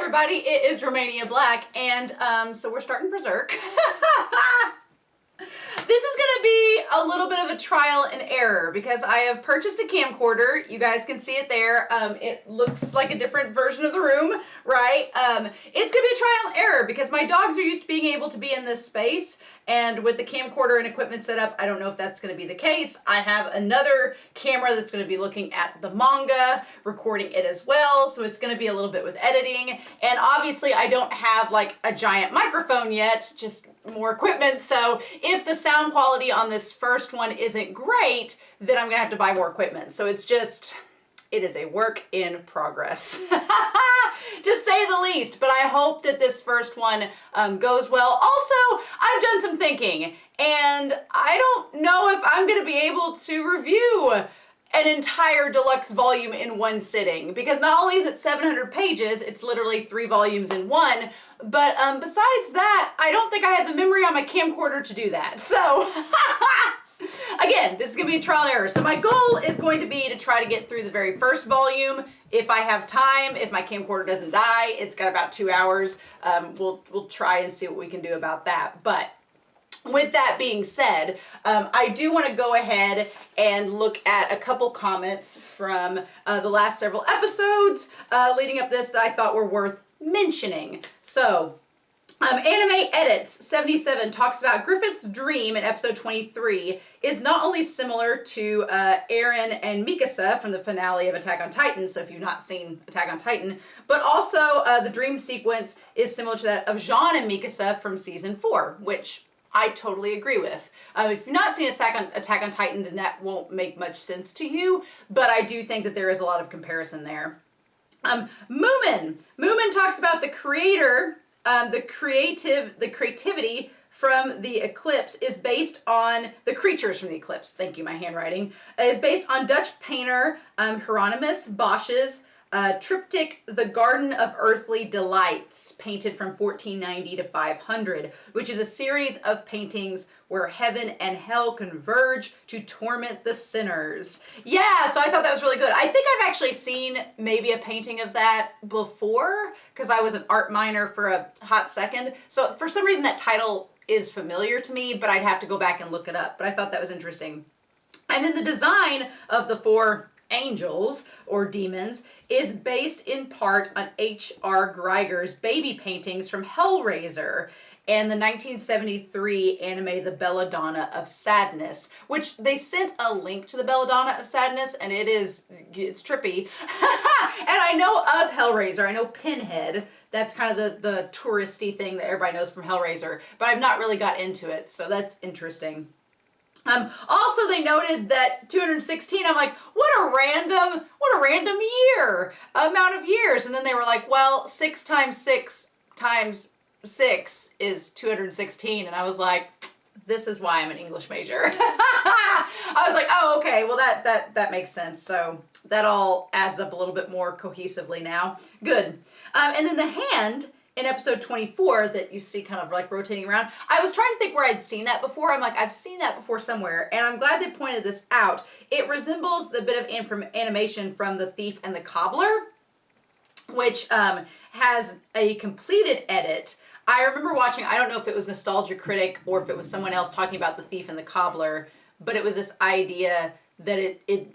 everybody, it is Romania Black, and so we're starting Berserk. This is going to be a little bit of a trial and error because I have purchased a camcorder. You guys can see it there. It looks like a different version of the room, right? It's going to be a trial and error because my dogs are used to being able to be in this space, and with the camcorder and equipment set up, I don't know if that's going to be the case. I have another camera that's going to be looking at the manga, recording it as well, so it's going to be a little bit with editing. And obviously I don't have like a giant microphone yet, just more equipment, so if the sound quality on this first one isn't great, then I'm going to have to buy more equipment. So it's just, it is a work in progress, to say the least. But I hope that this first one goes well. Also, I've done some thinking, and I don't know if I'm going to be able to review an entire deluxe volume in one sitting, because not only is it 700 pages, it's literally 3 volumes in one, but besides that, I don't think I have the memory on my camcorder to do that. So again, this is going to be a trial and error. So my goal is going to be to try to get through the very first volume. If I have time, if my camcorder doesn't die, it's got about 2 hours. We'll try and see what we can do about that. But with that being said, I do want to go ahead and look at a couple comments from the last several episodes leading up this that I thought were worth mentioning. So, Anime Edits 77 talks about Griffith's dream in episode 23 is not only similar to Eren and Mikasa from the finale of Attack on Titan, so if you've not seen Attack on Titan, but also the dream sequence is similar to that of Jean and Mikasa from season 4, which I totally agree with. If you've not seen Attack on Titan, then that won't make much sense to you, but I do think that there is a lot of comparison there. Moomin talks about the creator, the creativity from the eclipse is based on the creatures from the eclipse. Thank you, my handwriting. Is based on Dutch painter Hieronymus Bosch's triptych, The Garden of Earthly Delights, painted from 1490 to 500, which is a series of paintings where heaven and hell converge to torment the sinners. Yeah, so I thought that was really good. I think I've actually seen maybe a painting of that before, because I was an art minor for a hot second. So for some reason that title is familiar to me, but I'd have to go back and look it up. But I thought that was interesting. And then the design of the 4 angels or demons is based in part on H.R. Geiger's baby paintings from Hellraiser and the 1973 anime The Belladonna of Sadness, which they sent a link to the Belladonna of Sadness, and it's trippy. And I know of Hellraiser, I know Pinhead, that's kind of the touristy thing that everybody knows from Hellraiser, but I've not really got into it, so that's interesting. Also, they noted that 216, I'm like, what a random amount of years. And then they were like, well, 6 times 6 times 6 is 216. And I was like, this is why I'm an English major. I was like, oh, okay, well, that makes sense. So that all adds up a little bit more cohesively now. Good. And then the hand in episode 24 that you see kind of like rotating around, I was trying to think where I'd seen that before. I'm like, I've seen that before somewhere, and I'm glad they pointed this out. It resembles the bit of animation from The Thief and the Cobbler, which has a completed edit. I remember watching, I don't know if it was Nostalgia Critic or if it was someone else talking about The Thief and the Cobbler, but it was this idea that it'd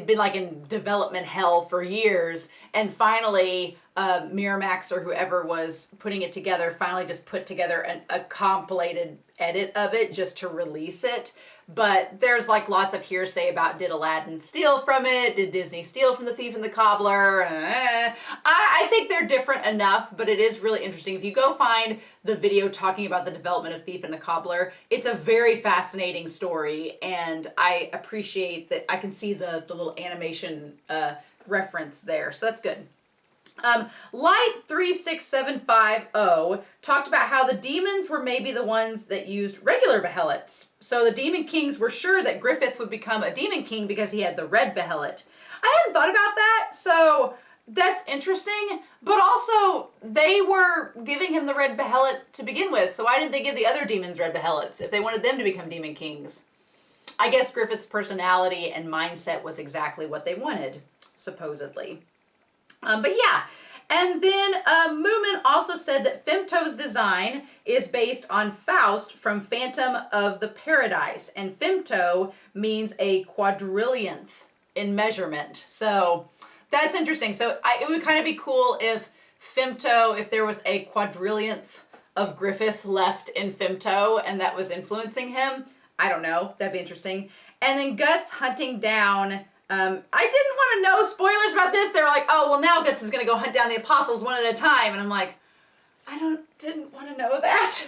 been like in development hell for years, and finally Miramax or whoever was putting it together finally just put together a compilated edit of it just to release it. But there's like lots of hearsay about, did Aladdin steal from it? Did Disney steal from The Thief and the Cobbler? I think they're different enough, but it is really interesting. If you go find the video talking about the development of Thief and the Cobbler, it's a very fascinating story, and I appreciate that I can see the little animation reference there, so that's good. Light 36750 talked about how the demons were maybe the ones that used regular Behellets. So the Demon Kings were sure that Griffith would become a Demon King because he had the red Behellet. I hadn't thought about that, so that's interesting. But also, they were giving him the red Behellet to begin with, so why didn't they give the other demons red Behellets if they wanted them to become Demon Kings? I guess Griffith's personality and mindset was exactly what they wanted, supposedly. But yeah, And then Moomin also said that Femto's design is based on Faust from Phantom of the Paradise. And Femto means a quadrillionth in measurement. So that's interesting. So it would kind of be cool if Femto, if there was a quadrillionth of Griffith left in Femto and that was influencing him. I don't know. That'd be interesting. And then Guts hunting down... I didn't want to know spoilers about this. They were like, oh, well, now Guts is going to go hunt down the apostles one at a time. And I'm like, didn't want to know that.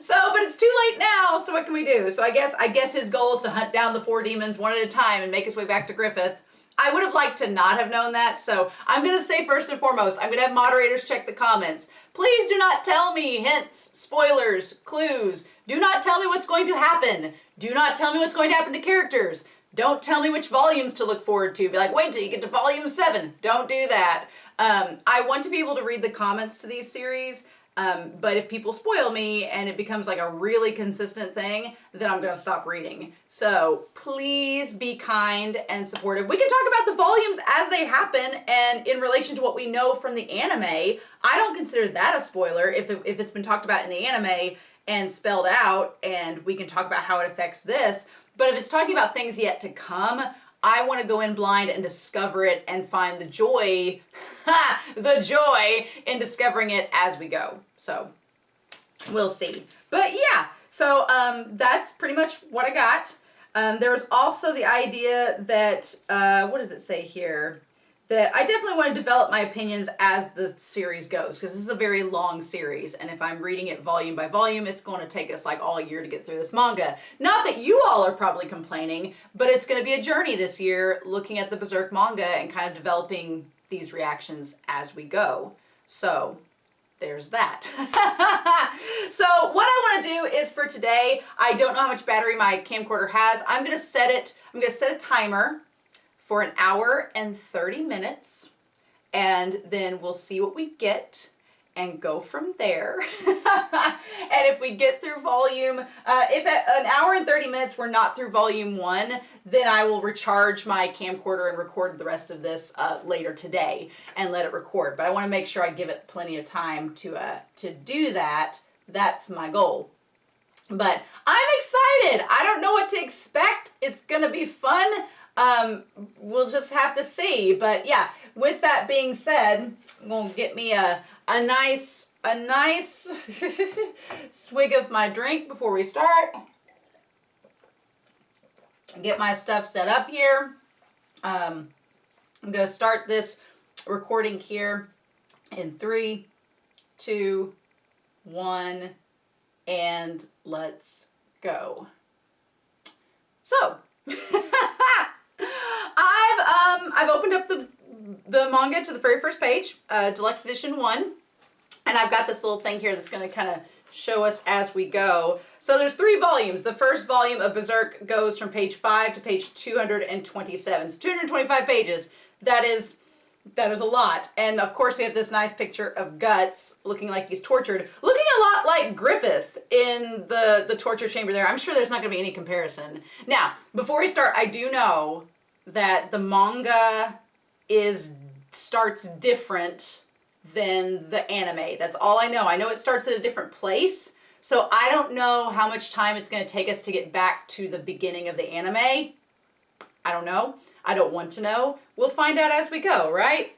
So, but it's too late now. So what can we do? So I guess his goal is to hunt down the 4 demons one at a time and make his way back to Griffith. I would have liked to not have known that. So I'm going to say first and foremost, I'm going to have moderators check the comments. Please do not tell me hints, spoilers, clues. Do not tell me what's going to happen. Do not tell me what's going to happen to characters. Don't tell me which volumes to look forward to. Be like, wait till you get to volume 7. Don't do that. I want to be able to read the comments to these series, but if people spoil me and it becomes like a really consistent thing, then I'm going to stop reading. So please be kind and supportive. We can talk about the volumes as they happen and in relation to what we know from the anime. I don't consider that a spoiler if it's been talked about in the anime and spelled out, and we can talk about how it affects this. But if it's talking about things yet to come, I want to go in blind and discover it and find the joy, the joy in discovering it as we go. So we'll see. But yeah, so that's pretty much what I got. There was also the idea that, what does it say here? That I definitely want to develop my opinions as the series goes, because this is a very long series, and if I'm reading it volume by volume, it's going to take us like all year to get through this manga. Not that you all are probably complaining, but it's going to be a journey this year looking at the Berserk manga and kind of developing these reactions as we go. So there's that. So what I want to do is for today, I don't know how much battery my camcorder has. I'm going to set a timer for 1 hour and 30 minutes, and then we'll see what we get and go from there. And if we get through volume, if at 1 hour and 30 minutes we're not through volume 1, then I will recharge my camcorder and record the rest of this later today and let it record. But I want to make sure I give it plenty of time to do that. That's my goal. But I'm excited. I don't know what to expect. It's gonna be fun. We'll just have to see. But yeah, with that being said, I'm gonna get me a nice swig of my drink before we start. Get my stuff set up here. I'm gonna start this recording here in 3, 2, 1, and let's go. So I've opened up the manga to the very first page, Deluxe Edition 1, and I've got this little thing here that's going to kind of show us as we go. So there's 3 volumes. The first volume of Berserk goes from page 5 to page 227. It's 225 pages. That is a lot. And of course we have this nice picture of Guts looking like he's tortured, looking a lot like Griffith in the torture chamber there. I'm sure there's not going to be any comparison. Now, before we start, I do know that the manga starts different than the anime. That's all I know. I know it starts at a different place, so I don't know how much time it's going to take us to get back to the beginning of the anime. I don't know. I don't want to know. We'll find out as we go, right?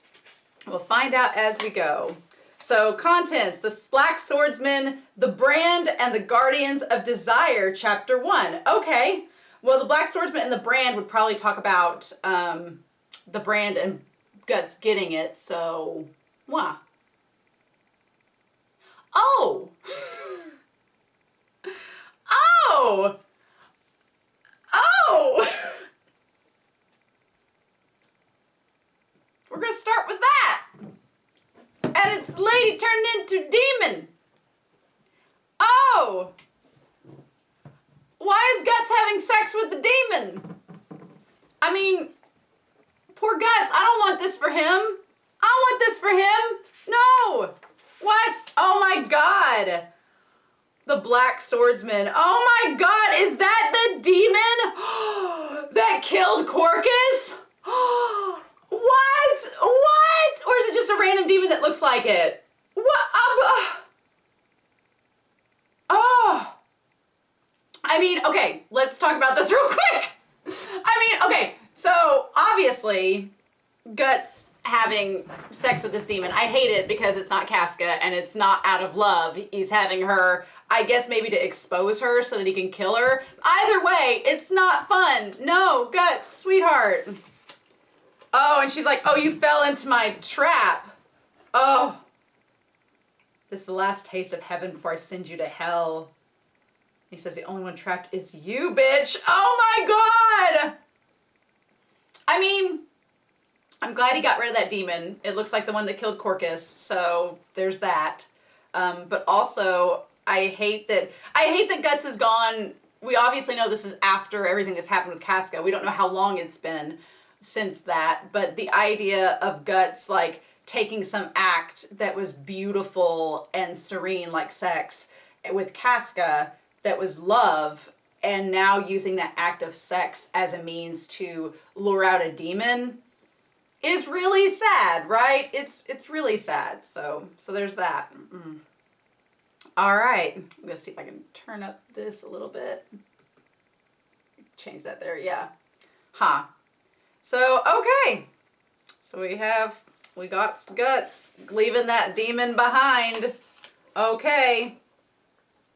We'll find out as we go. So, contents: the Black Swordsman, the Brand, and the Guardians of Desire, Chapter 1. Okay. Well, the Black Swordsman and the Brand would probably talk about the Brand and Guts getting it, so... Wow. Oh! Oh! Oh! We're gonna start with that! And it's lady turned into demon! Oh! Why is Guts having sex with the demon? I mean, poor Guts, I don't want this for him. I don't want this for him. No. What? Oh my God. The Black Swordsman. Oh my God, is that the demon that killed Corcus? What? What? Or is it just a random demon that looks like it. What? Oh. I mean, okay, let's talk about this real quick. I mean, okay, so obviously, Guts having sex with this demon, I hate it because it's not Casca and it's not out of love. He's having her, I guess maybe to expose her so that he can kill her. Either way, it's not fun. No, Guts, sweetheart. Oh, and she's like, oh, you fell into my trap. Oh. This is the last taste of heaven before I send you to hell. He says the only one trapped is you, bitch. Oh my God. I mean, I'm glad he got rid of that demon. It looks like the one that killed Corcus, so there's that. But also, I hate that Guts is gone. We obviously know this is after everything that's happened with Casca. We don't know how long it's been since that, but the idea of Guts, like, taking some act that was beautiful and serene, like sex, with Casca, that was love, and now using that act of sex as a means to lure out a demon is really sad, right? It's really sad. So there's that. All right, I'm gonna see if I can turn up this a little bit. Change that there, yeah. Huh. So, okay. So we got Guts leaving that demon behind. Okay.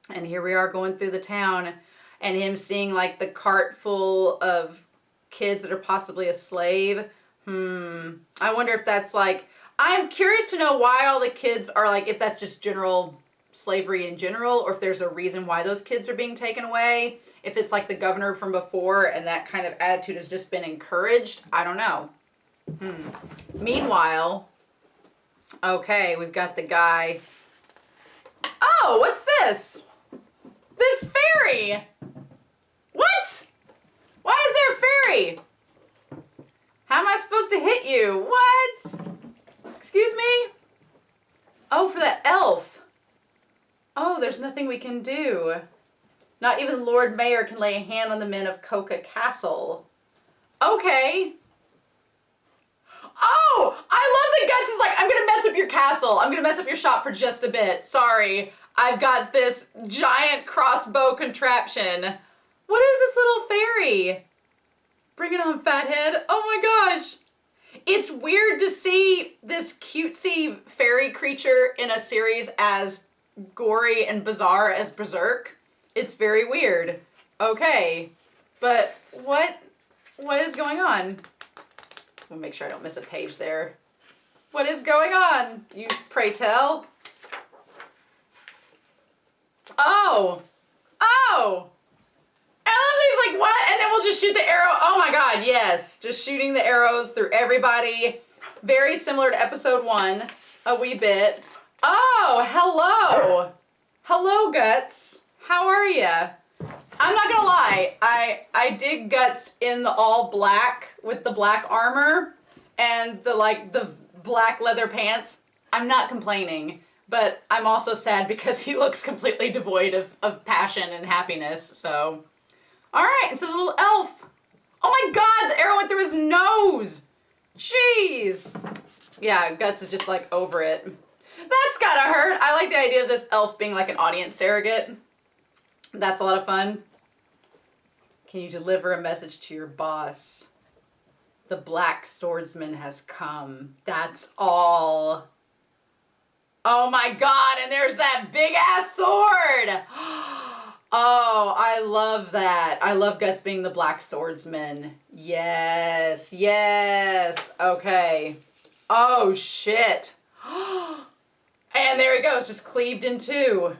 And here we are going through the town and him seeing like the cart full of kids that are possibly a slave. I wonder if that's like, I'm curious to know why all the kids are like, if that's just general slavery in general, or if there's a reason why those kids are being taken away. If it's like the governor from before and that kind of attitude has just been encouraged. I don't know. Meanwhile, okay, we've got the guy. Oh, what's this? This fairy! What? Why is there a fairy? How am I supposed to hit you? What? Excuse me? Oh, for that elf. Oh, there's nothing we can do. Not even the Lord Mayor can lay a hand on the men of Coca Castle. Okay. Oh, I love that Guts is like, I'm gonna mess up your castle. I'm gonna mess up your shop for just a bit. Sorry. I've got this giant crossbow contraption. What is this little fairy? Bring it on, fathead. Oh my gosh. It's weird to see this cutesy fairy creature in a series as gory and bizarre as Berserk. It's very weird. Okay, but what is going on? I'll make sure I don't miss a page there. What is going on? You pray tell. Oh! Oh! And he's like, what? And then we'll just shoot the arrow. Oh my God, yes. Just shooting the arrows through everybody. Very similar to episode 1, a wee bit. Oh, hello. Hello, Guts. How are ya? I'm not gonna lie, I dig Guts in the all black with the black armor and the black leather pants. I'm not complaining. But I'm also sad because he looks completely devoid of passion and happiness, so. All right, it's a little elf. Oh my God, the arrow went through his nose. Jeez. Yeah, Guts is just like over it. That's gotta hurt. I like the idea of this elf being like an audience surrogate. That's a lot of fun. Can you deliver a message to your boss? The Black Swordsman has come. That's all. Oh my God, and there's that big ass sword. Oh, I love that. I love Guts being the Black Swordsman. Yes, yes. Okay. Oh shit. And there he goes, just cleaved in two.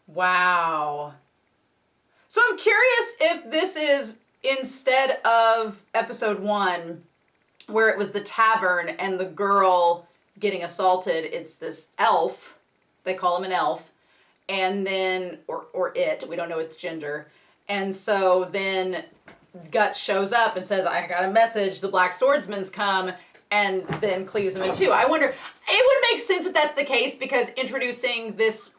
Wow. So I'm curious if this is instead of episode 1, where it was the tavern and the girl getting assaulted, it's this elf. They call him an elf. And then, or it, we don't know its gender. And so then Guts shows up and says, I got a message, the Black Swordsman's come, and then cleaves him in two. I wonder, it would make sense if that's the case, because introducing this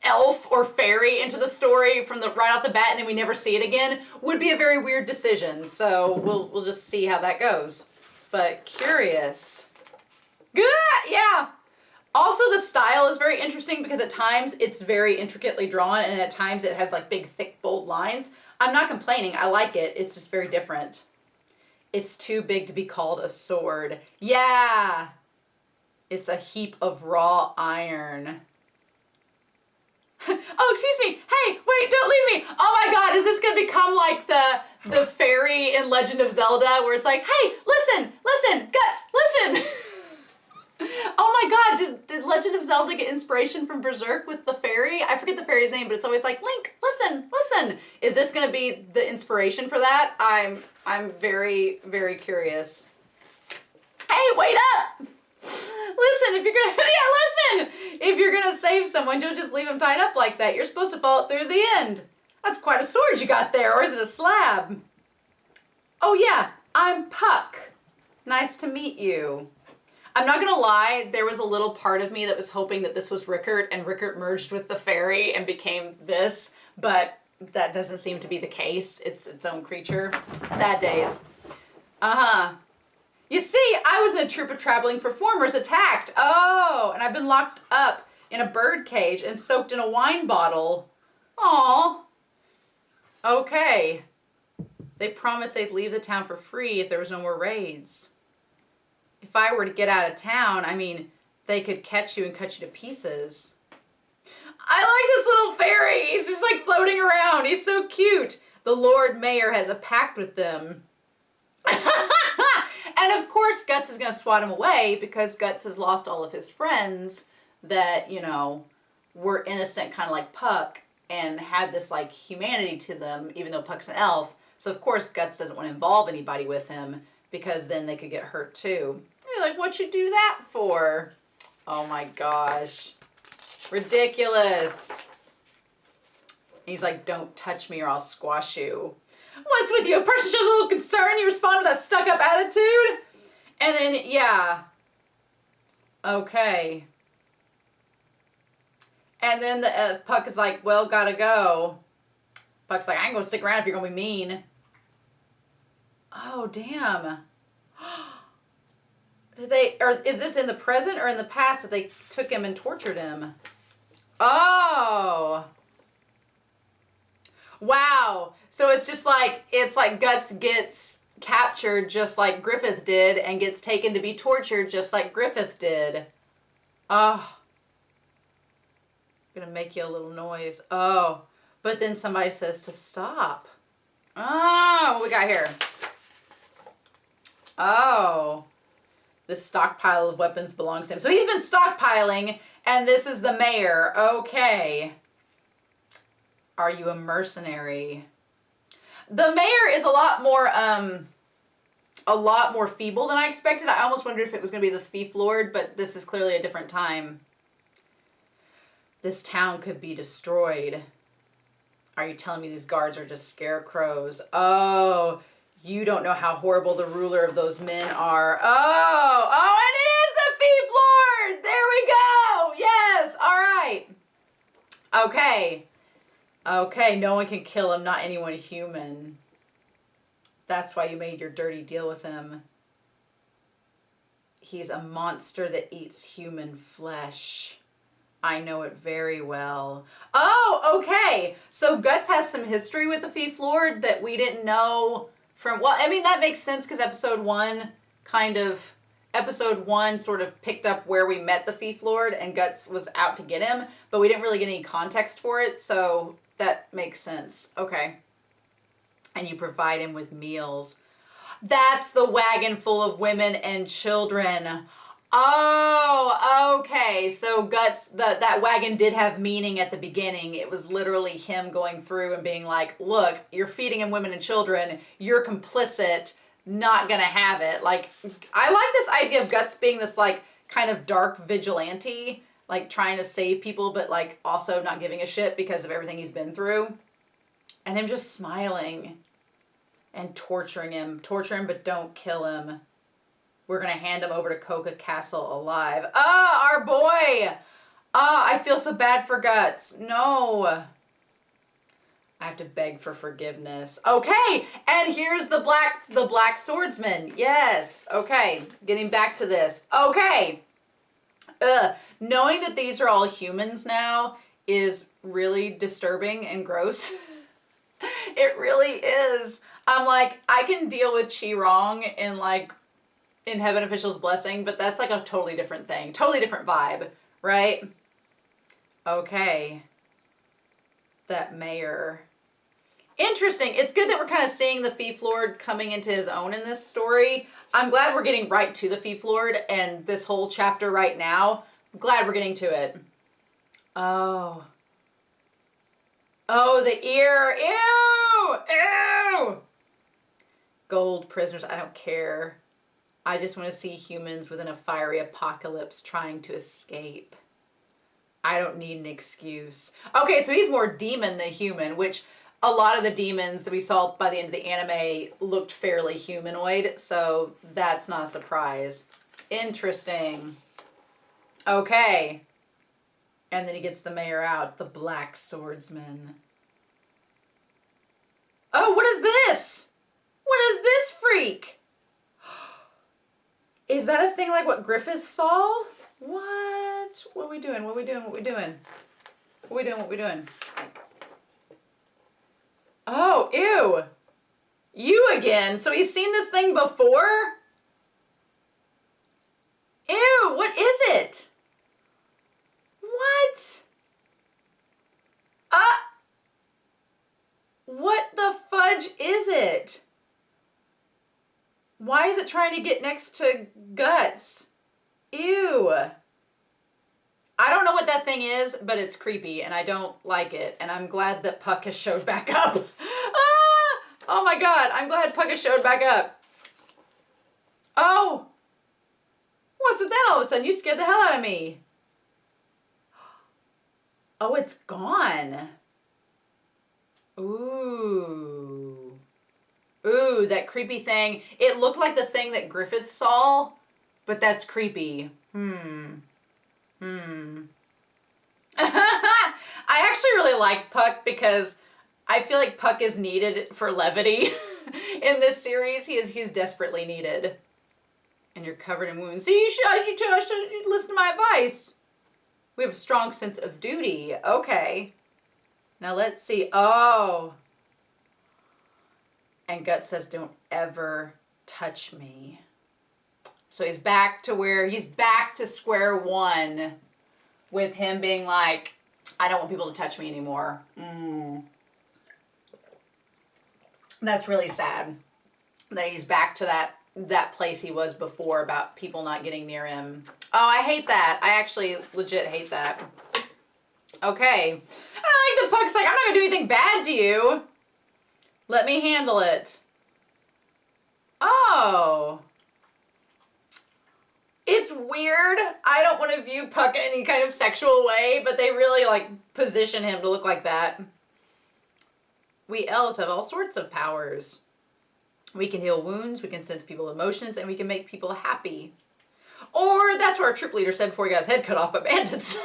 elf or fairy into the story from the right off the bat and then we never see it again would be a very weird decision. So we'll just see how that goes. But curious. Good, yeah. Also, the style is very interesting because at times it's very intricately drawn and at times it has like big, thick, bold lines. I'm not complaining. I like it. It's just very different. It's too big to be called a sword. Yeah. It's a heap of raw iron. Oh, excuse me. Hey, wait, don't leave me. Oh my God, is this gonna become like the fairy in Legend of Zelda where it's like, hey, listen, Guts, listen. Oh my God, did Legend of Zelda get inspiration from Berserk with the fairy? I forget the fairy's name, but it's always like, Link, listen. Is this gonna be the inspiration for that? I'm very, very curious. Hey, wait up! Listen, if you're gonna, yeah, listen! If you're gonna save someone, don't just leave them tied up like that. You're supposed to follow it through the end. That's quite a sword you got there, or is it a slab? Oh yeah, I'm Puck. Nice to meet you. I'm not gonna lie, there was a little part of me that was hoping that this was Rickert and Rickert merged with the fairy and became this, but that doesn't seem to be the case. It's its own creature. Sad days. Uh-huh. You see, I was in a troop of traveling performers attacked. Oh, and I've been locked up in a bird cage and soaked in a wine bottle. Aw. Okay. They promised they'd leave the town for free if there was no more raids. If I were to get out of town, I mean, they could catch you and cut you to pieces. I like this little fairy. He's just like floating around. He's so cute. The Lord Mayor has a pact with them. And of course, Guts is going to swat him away because Guts has lost all of his friends that, you know, were innocent, kind of like Puck, and had this like humanity to them, even though Puck's an elf. So of course, Guts doesn't want to involve anybody with him because then they could get hurt too. You're like, what'd you do that for? Oh my gosh. Ridiculous. He's like, don't touch me or I'll squash you. What's with you? A person shows a little concern, you respond with a stuck-up attitude? And then, yeah. Okay. And then the Puck is like, well, gotta go. Puck's like, I ain't gonna stick around if you're gonna be mean. Oh, damn. Did they, or is this in the present or in the past that they took him and tortured him? Oh. Wow. So it's just like, it's like Guts gets captured just like Griffith did and gets taken to be tortured just like Griffith did. Oh. I'm gonna make you a little noise. Oh. But then somebody says to stop. Oh, what we got here? Oh. This stockpile of weapons belongs to him. So he's been stockpiling, and this is the mayor. Okay. Are you a mercenary? The mayor is a lot more feeble than I expected. I almost wondered if it was going to be the Fief Lord, but this is clearly a different time. This town could be destroyed. Are you telling me these guards are just scarecrows? Oh, you don't know how horrible the ruler of those men are. Oh, and it is the Fief Lord! There we go! Yes, all right. Okay. Okay, no one can kill him, not anyone human. That's why you made your dirty deal with him. He's a monster that eats human flesh. I know it very well. Oh, okay. So Guts has some history with the Fief Lord that we didn't know from, well, I mean, that makes sense because episode one sort of picked up where we met the Fief Lord and Guts was out to get him, but we didn't really get any context for it, so that makes sense. Okay. And you provide him with meals. That's the wagon full of women and children. Oh, okay. So Guts, that wagon did have meaning at the beginning. It was literally him going through and being like, look, you're feeding him women and children. You're complicit. Not gonna have it. Like, I like this idea of Guts being this like kind of dark vigilante, like trying to save people, but like also not giving a shit because of everything he's been through. And him just smiling and torturing him. Torture him, but don't kill him. We're going to hand him over to Coca Castle alive. Oh, our boy. Oh, I feel so bad for Guts. No. I have to beg for forgiveness. Okay. And here's the Black Swordsman. Yes. Okay. Getting back to this. Okay. Knowing that these are all humans now is really disturbing and gross. It really is. I'm like, I can deal with Chi-Rong in like in Heaven Official's Blessing, but that's like a totally different thing. Totally different vibe, right? Okay. That mayor. Interesting. It's good that we're kind of seeing the Fief Lord coming into his own in this story. I'm glad we're getting right to the Fief Lord and this whole chapter right now. I'm glad we're getting to it. Oh. Oh, the ear. Ew! Ew! Gold prisoners. I don't care. I just want to see humans within a fiery apocalypse trying to escape. I don't need an excuse. Okay, so he's more demon than human, which a lot of the demons that we saw by the end of the anime looked fairly humanoid, so that's not a surprise. Interesting. Okay. And then he gets the mayor out, the Black Swordsman. Oh, what is this? What is this freak? Is that a thing like what Griffith saw? What? What are we doing? What are we doing? What are we doing? What are we doing? What are we doing? Oh, ew. You again. So he's seen this thing before? Ew, what is it? What? What the fudge is it? Why is it trying to get next to Guts? Ew. I don't know what that thing is, but it's creepy and I don't like it. And I'm glad that Puck has showed back up. Ah! Oh my god, I'm glad Puck has showed back up. Oh! What's with that all of a sudden? You scared the hell out of me. Oh, it's gone. Ooh. Ooh, that creepy thing. It looked like the thing that Griffith saw, but that's creepy. I actually really like Puck because I feel like Puck is needed for levity in this series. He's desperately needed. And you're covered in wounds. See, you should listen to my advice. We have a strong sense of duty. Okay. Now let's see. Oh. And Guts says, don't ever touch me. So he's back to square one with him being like, I don't want people to touch me anymore. That's really sad that he's back to that place he was before about people not getting near him. Oh, I hate that. I actually legit hate that. Okay. I like the Puck's like, I'm not gonna do anything bad to you. Let me handle it. Oh. It's weird. I don't want to view Puck in any kind of sexual way, but they really like position him to look like that. We elves have all sorts of powers. We can heal wounds, we can sense people's emotions, and we can make people happy. Or that's what our troop leader said before he got his head cut off by bandits.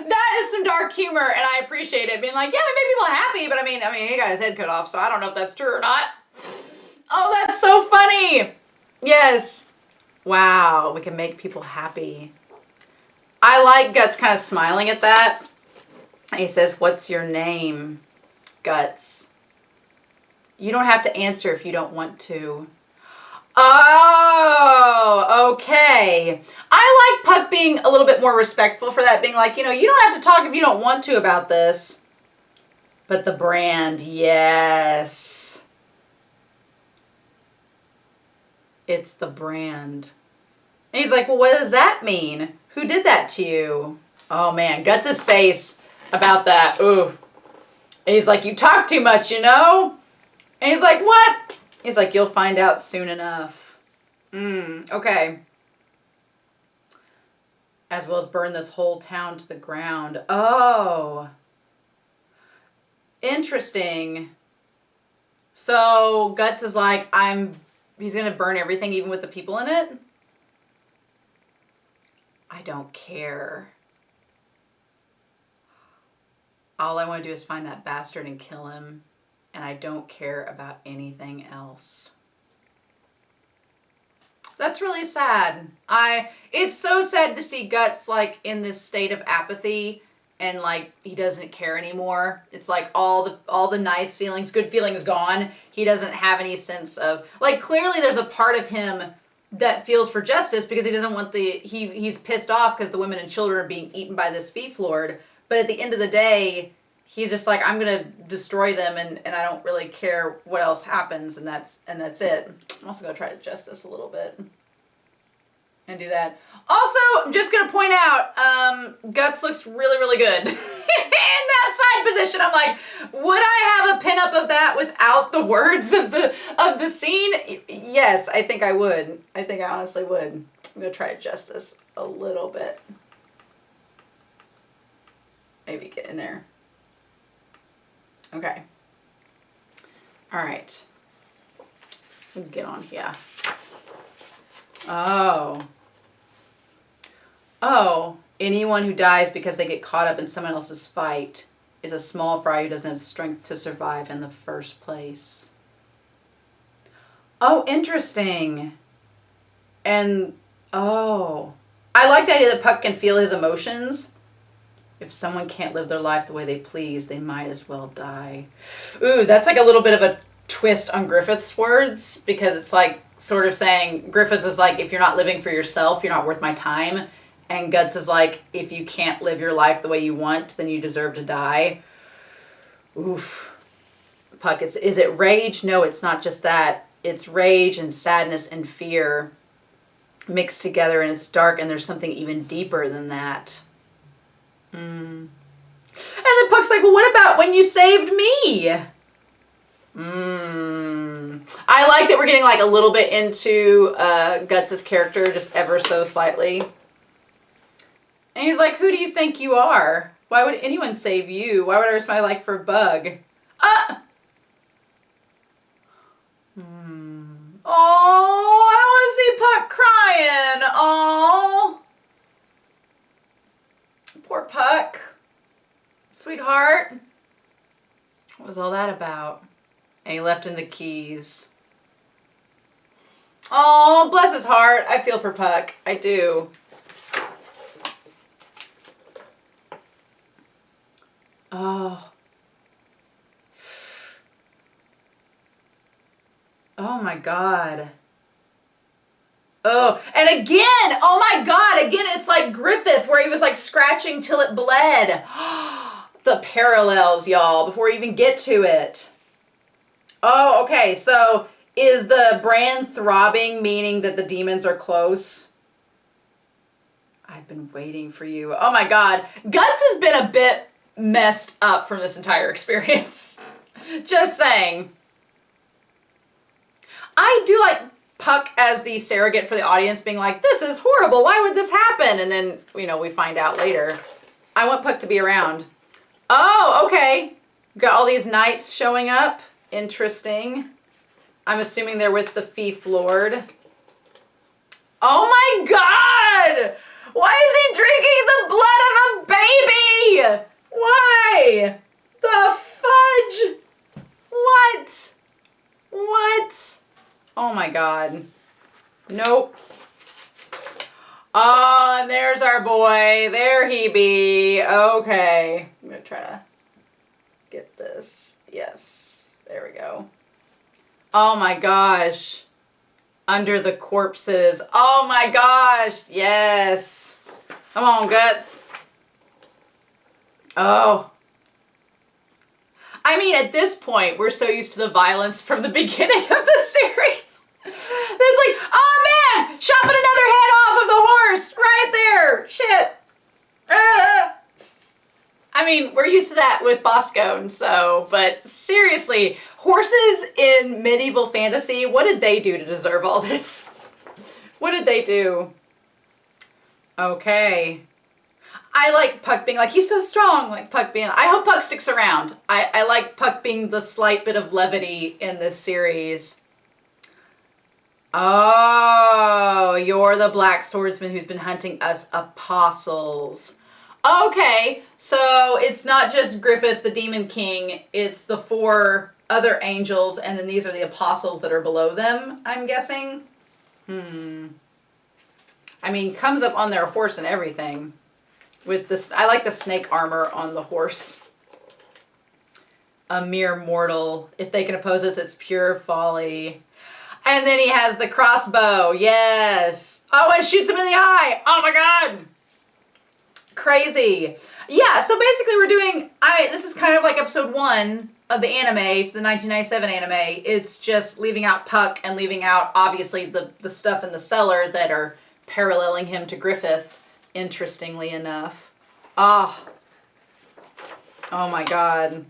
That is some dark humor, and I appreciate it. Being like, yeah, we make people happy, but I mean, he got his head cut off, so I don't know if that's true or not. Oh, that's so funny. Yes. Wow, we can make people happy. I like Guts kind of smiling at that. He says, what's your name, Guts? You don't have to answer if you don't want to. Oh, okay. I like Puck being a little bit more respectful for that, being like, you don't have to talk if you don't want to about this. But the brand, yes. It's the brand. And he's like, well, what does that mean? Who did that to you? Oh, man. Guts' face about that. Ooh. And he's like, you talk too much, And he's like, what? He's like, you'll find out soon enough. Okay. As well as burn this whole town to the ground. Oh. Interesting. So Guts is like, he's going to burn everything even with the people in it? I don't care. All I want to do is find that bastard and kill him. And I don't care about anything else. That's really sad. It's so sad to see Guts like in this state of apathy and like he doesn't care anymore. It's like all the nice feelings, good feelings gone. He doesn't have any sense of like clearly there's a part of him that feels for justice because he doesn't want he's pissed off because the women and children are being eaten by this Fief Lord. But at the end of the day, he's just like, I'm gonna destroy them and I don't really care what else happens and that's it. I'm also gonna try to adjust this a little bit and do that. Also, I'm just gonna point out, Guts looks really, really good. In that side position, I'm like, would I have a pinup of that without the words of the scene? Yes, I think I would. I think I honestly would. I'm gonna try to adjust this a little bit. Maybe get in there. Okay. All right. Get on here. Oh, anyone who dies because they get caught up in someone else's fight is a small fry who doesn't have strength to survive in the first place. Oh, interesting. And, I like the idea that Puck can feel his emotions. If someone can't live their life the way they please, they might as well die. Ooh, that's like a little bit of a twist on Griffith's words, because it's like sort of saying, Griffith was like, if you're not living for yourself, you're not worth my time. And Guts is like, if you can't live your life the way you want, then you deserve to die. Oof. Puck, is it rage? No, it's not just that. It's rage and sadness and fear mixed together, and it's dark, and there's something even deeper than that. And then Puck's like, well, what about when you saved me? I like that we're getting like a little bit into Guts' character, just ever so slightly. And he's like, who do you think you are? Why would anyone save you? Why would I risk my life for a bug? Oh, I don't want to see Puck crying. Oh. Poor Puck. Sweetheart. What was all that about? And he left him the keys. Oh, bless his heart. I feel for Puck. I do. Oh. Oh my God. Oh, and again, oh my God, again, it's like Griffith where he was like scratching till it bled. The parallels, y'all, before we even get to it. Oh, okay, so is the brand throbbing meaning that the demons are close? I've been waiting for you. Oh my God, Guts has been a bit messed up from this entire experience. Just saying. I do like Puck as the surrogate for the audience being like, this is horrible, why would this happen? And then, you know, we find out later. I want Puck to be around. Oh, okay. Got all these knights showing up. Interesting. I'm assuming they're with the Fief Lord. Oh my God! Why is he drinking the blood of a baby? Why? The fudge? What? What? Oh my God. Nope. Oh, and there's our boy. There he be. Okay. I'm going to try to get this. Yes. There we go. Oh my gosh. Under the corpses. Oh my gosh. Yes. Come on, Guts. Oh. I mean, at this point, we're so used to the violence from the beginning of the series. It's like, oh man, chopping another head off of the horse right there. Shit. I mean, we're used to that with Bosco, so, but seriously, horses in medieval fantasy, what did they do to deserve all this? What did they do? Okay. I like Puck being like, he's so strong. Like Puck being, I hope Puck sticks around. I like Puck being the slight bit of levity in this series. Oh, you're the Black Swordsman who's been hunting us apostles. Okay, so it's not just Griffith, the Demon King. It's the 4 other angels, and then these are the apostles that are below them, I'm guessing. I mean, comes up on their horse and everything. With this, I like the snake armor on the horse. A mere mortal. If they can oppose us, it's pure folly. And then he has the crossbow. Yes. Oh, and shoots him in the eye. Oh my god. Crazy. Yeah, so basically we're doing, this is kind of like episode 1 of the anime, the 1997 anime. It's just leaving out Puck and leaving out, obviously, the stuff in the cellar that are paralleling him to Griffith, interestingly enough. Oh my god.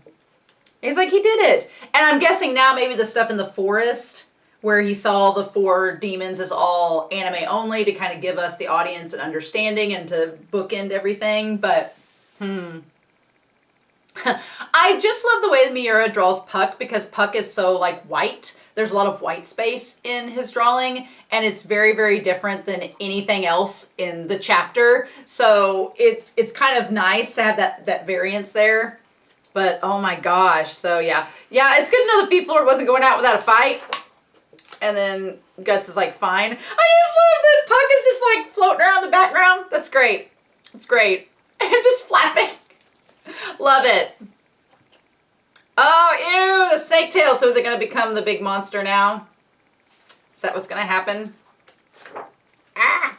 He's like, he did it. And I'm guessing now maybe the stuff in the forest where he saw the 4 demons is all anime only to kind of give us the audience an understanding and to bookend everything. But, I just love the way Miura draws Puck because Puck is so, like, white. There's a lot of white space in his drawing, and it's very, very different than anything else in the chapter. So it's kind of nice to have that variance there. But, oh my gosh. So, yeah. Yeah, it's good to know the Fief Lord wasn't going out without a fight. And then Guts is like, fine. I just love that Puck is just like floating around the background. That's great. It's great. And just flapping. Love it. Oh, ew, the snake tail. So is it going to become the big monster now? Is that what's going to happen? Ah!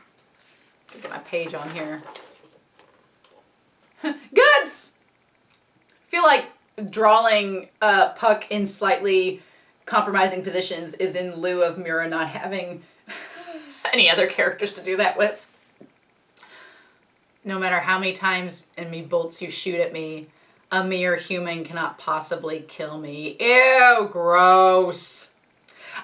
Get my page on here. Guts! I feel like drawing Puck in slightly compromising positions is in lieu of Miura not having any other characters to do that with. No matter how many times and me bolts you shoot at me, a mere human cannot possibly kill me. Ew, gross.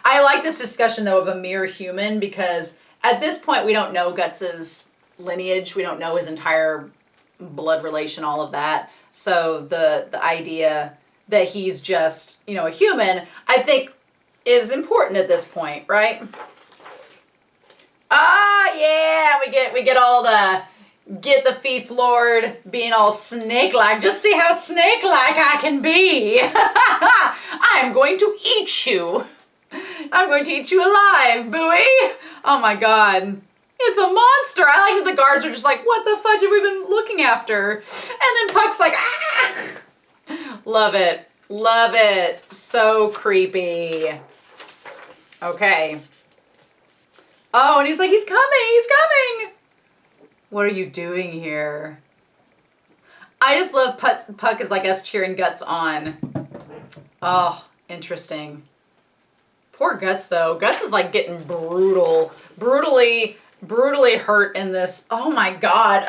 I like this discussion, though, of a mere human because at this point we don't know Guts's lineage. We don't know his entire blood relation, all of that. So the idea that he's just, a human, I think is important at this point, right? Ah, yeah, we get all get the Fief Lord being all snake-like. Just see how snake-like I can be. I'm going to eat you. I'm going to eat you alive, buoy. Oh my god. It's a monster. I like that the guards are just like, what the fudge have we been looking after? And then Puck's like, ah! Love it. Love it. So creepy. Okay. Oh, and he's like, he's coming. He's coming. What are you doing here? I just love Puck is like us cheering Guts on. Oh, interesting. Poor Guts, though. Guts is like getting brutally hurt in this. Oh my god.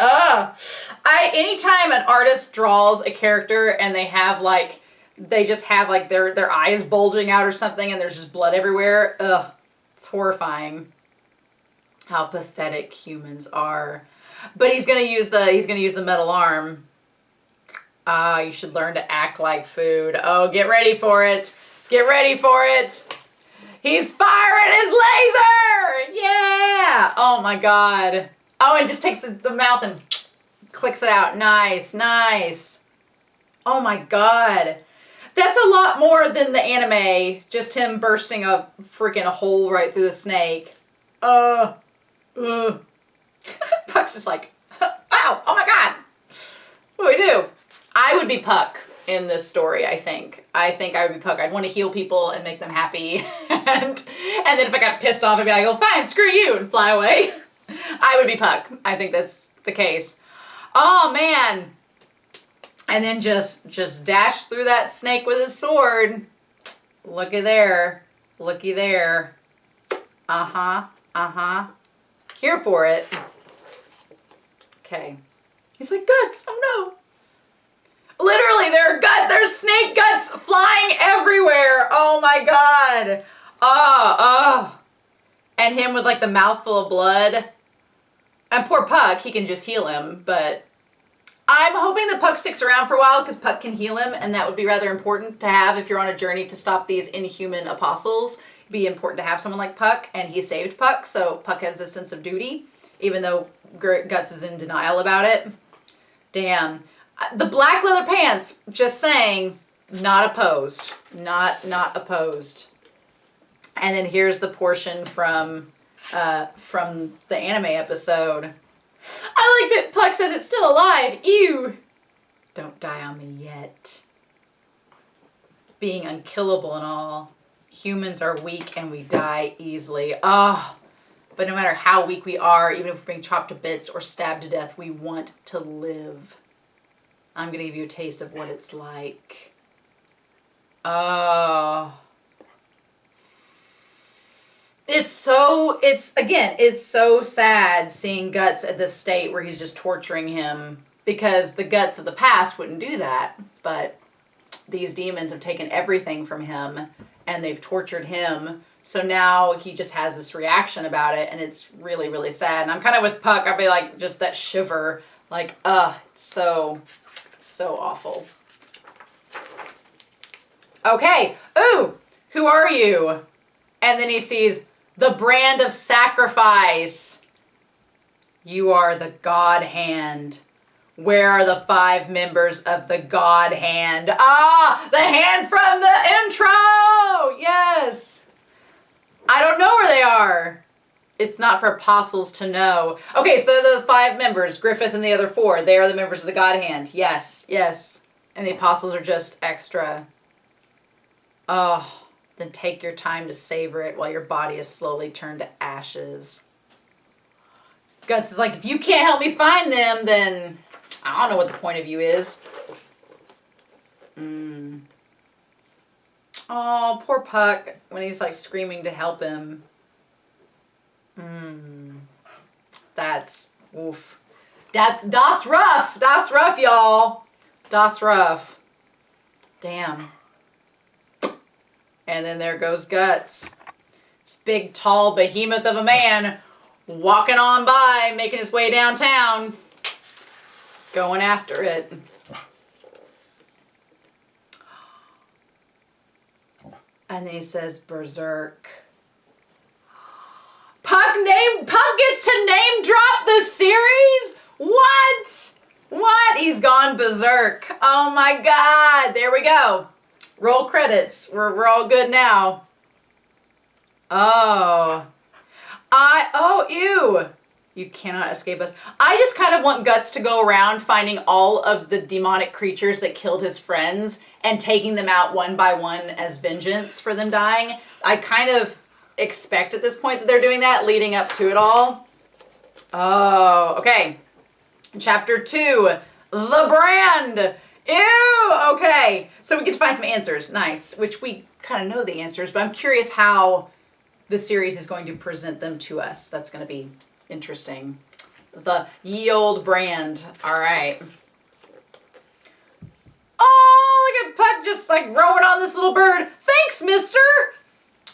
Anytime an artist draws a character and they have like, they just have like their eyes bulging out or something and there's just blood everywhere. Ugh. It's horrifying. How pathetic humans are. But he's gonna use the metal arm. You should learn to act like food. Oh, get ready for it. Get ready for it. He's firing his laser! Yeah! Oh my god. Oh, and just takes the mouth and clicks it out. Nice, nice. Oh my god. That's a lot more than the anime. Just him bursting a freaking hole right through the snake. Puck's just like, ow, oh my god. What do we do? I would be Puck in this story, I think. I think I would be Puck. I'd want to heal people and make them happy. and then if I got pissed off, I'd be like, oh, fine, screw you, and fly away. I would be Puck. I think that's the case. Oh, man. And then just dash through that snake with his sword. Looky there. Looky there. Uh-huh. Uh-huh. Here for it. Okay. He's like, Guts, oh no. Literally, there's snake guts flying everywhere. Oh my god. Oh. And him with like the mouthful of blood. And poor Puck, he can just heal him, but I'm hoping that Puck sticks around for a while because Puck can heal him, and that would be rather important to have if you're on a journey to stop these inhuman apostles. It'd be important to have someone like Puck, and he saved Puck, so Puck has a sense of duty, even though Guts is in denial about it. Damn. The black leather pants, just saying, not opposed. Not opposed. And then here's the portion from from the anime episode. I like that Puck says it's still alive. Ew. Don't die on me yet. Being unkillable and all. Humans are weak and we die easily. Oh, but no matter how weak we are, even if we're being chopped to bits or stabbed to death, we want to live. I'm going to give you a taste of what it's like. Oh. It's so sad seeing Guts at this state where he's just torturing him, because the Guts of the past wouldn't do that, but these demons have taken everything from him and they've tortured him. So now he just has this reaction about it, and it's really, really sad. And I'm kind of with Puck. I'd be like, just that shiver, like, it's so awful. Okay. Ooh, who are you? And then he sees the brand of sacrifice. You are the God Hand. Where are the 5 members of the God Hand? Ah, the hand from the intro! Yes! I don't know where they are. It's not for apostles to know. Okay, so they're the 5 members, Griffith and the other 4. They are the members of the God Hand. Yes, yes. And the apostles are just extra. Oh, then take your time to savor it while your body is slowly turned to ashes. Guts is like, if you can't help me find them, then I don't know what the point of you is. Oh, poor Puck, when he's like screaming to help him. That's, oof. Das rough. Das rough, y'all. Das rough. Damn. And then there goes Guts. This big, tall behemoth of a man walking on by, making his way downtown. Going after it. And then he says, Berserk. Puck gets to name drop the series? What? What? He's gone berserk. Oh my God. There we go. Roll credits. We're all good now. Oh. Ew. You cannot escape us. I just kind of want Guts to go around finding all of the demonic creatures that killed his friends and taking them out one by one as vengeance for them dying. I kind of expect at this point that they're doing that, leading up to it all. Oh, okay. Chapter 2, the brand. Ew, okay. So we get to find some answers. Nice. Which we kind of know the answers, but I'm curious how the series is going to present them to us. That's going to be interesting. The ye old brand. All right. Oh, look at Puck just like rowing on this little bird. Thanks, mister.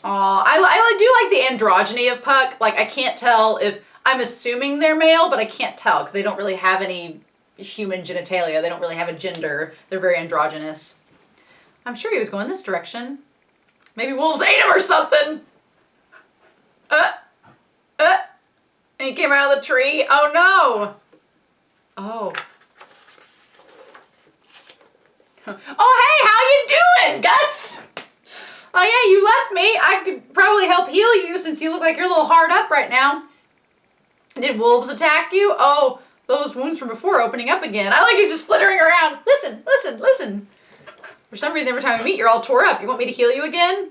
Oh, I do like the androgyny of Puck. Like, I can't tell if, I'm assuming they're male, but I can't tell because they don't really have any human genitalia. They don't really have a gender. They're very androgynous. I'm sure he was going this direction. Maybe wolves ate him or something. And he came out of the tree. Oh no. Oh. Oh, hey, how you doing, Guts? Oh yeah, you left me. I could probably help heal you since you look like you're a little hard up right now. Did wolves attack you? Oh, those wounds from before opening up again. I like you just flittering around. Listen, listen, listen. For some reason, every time we meet, you're all tore up. You want me to heal you again?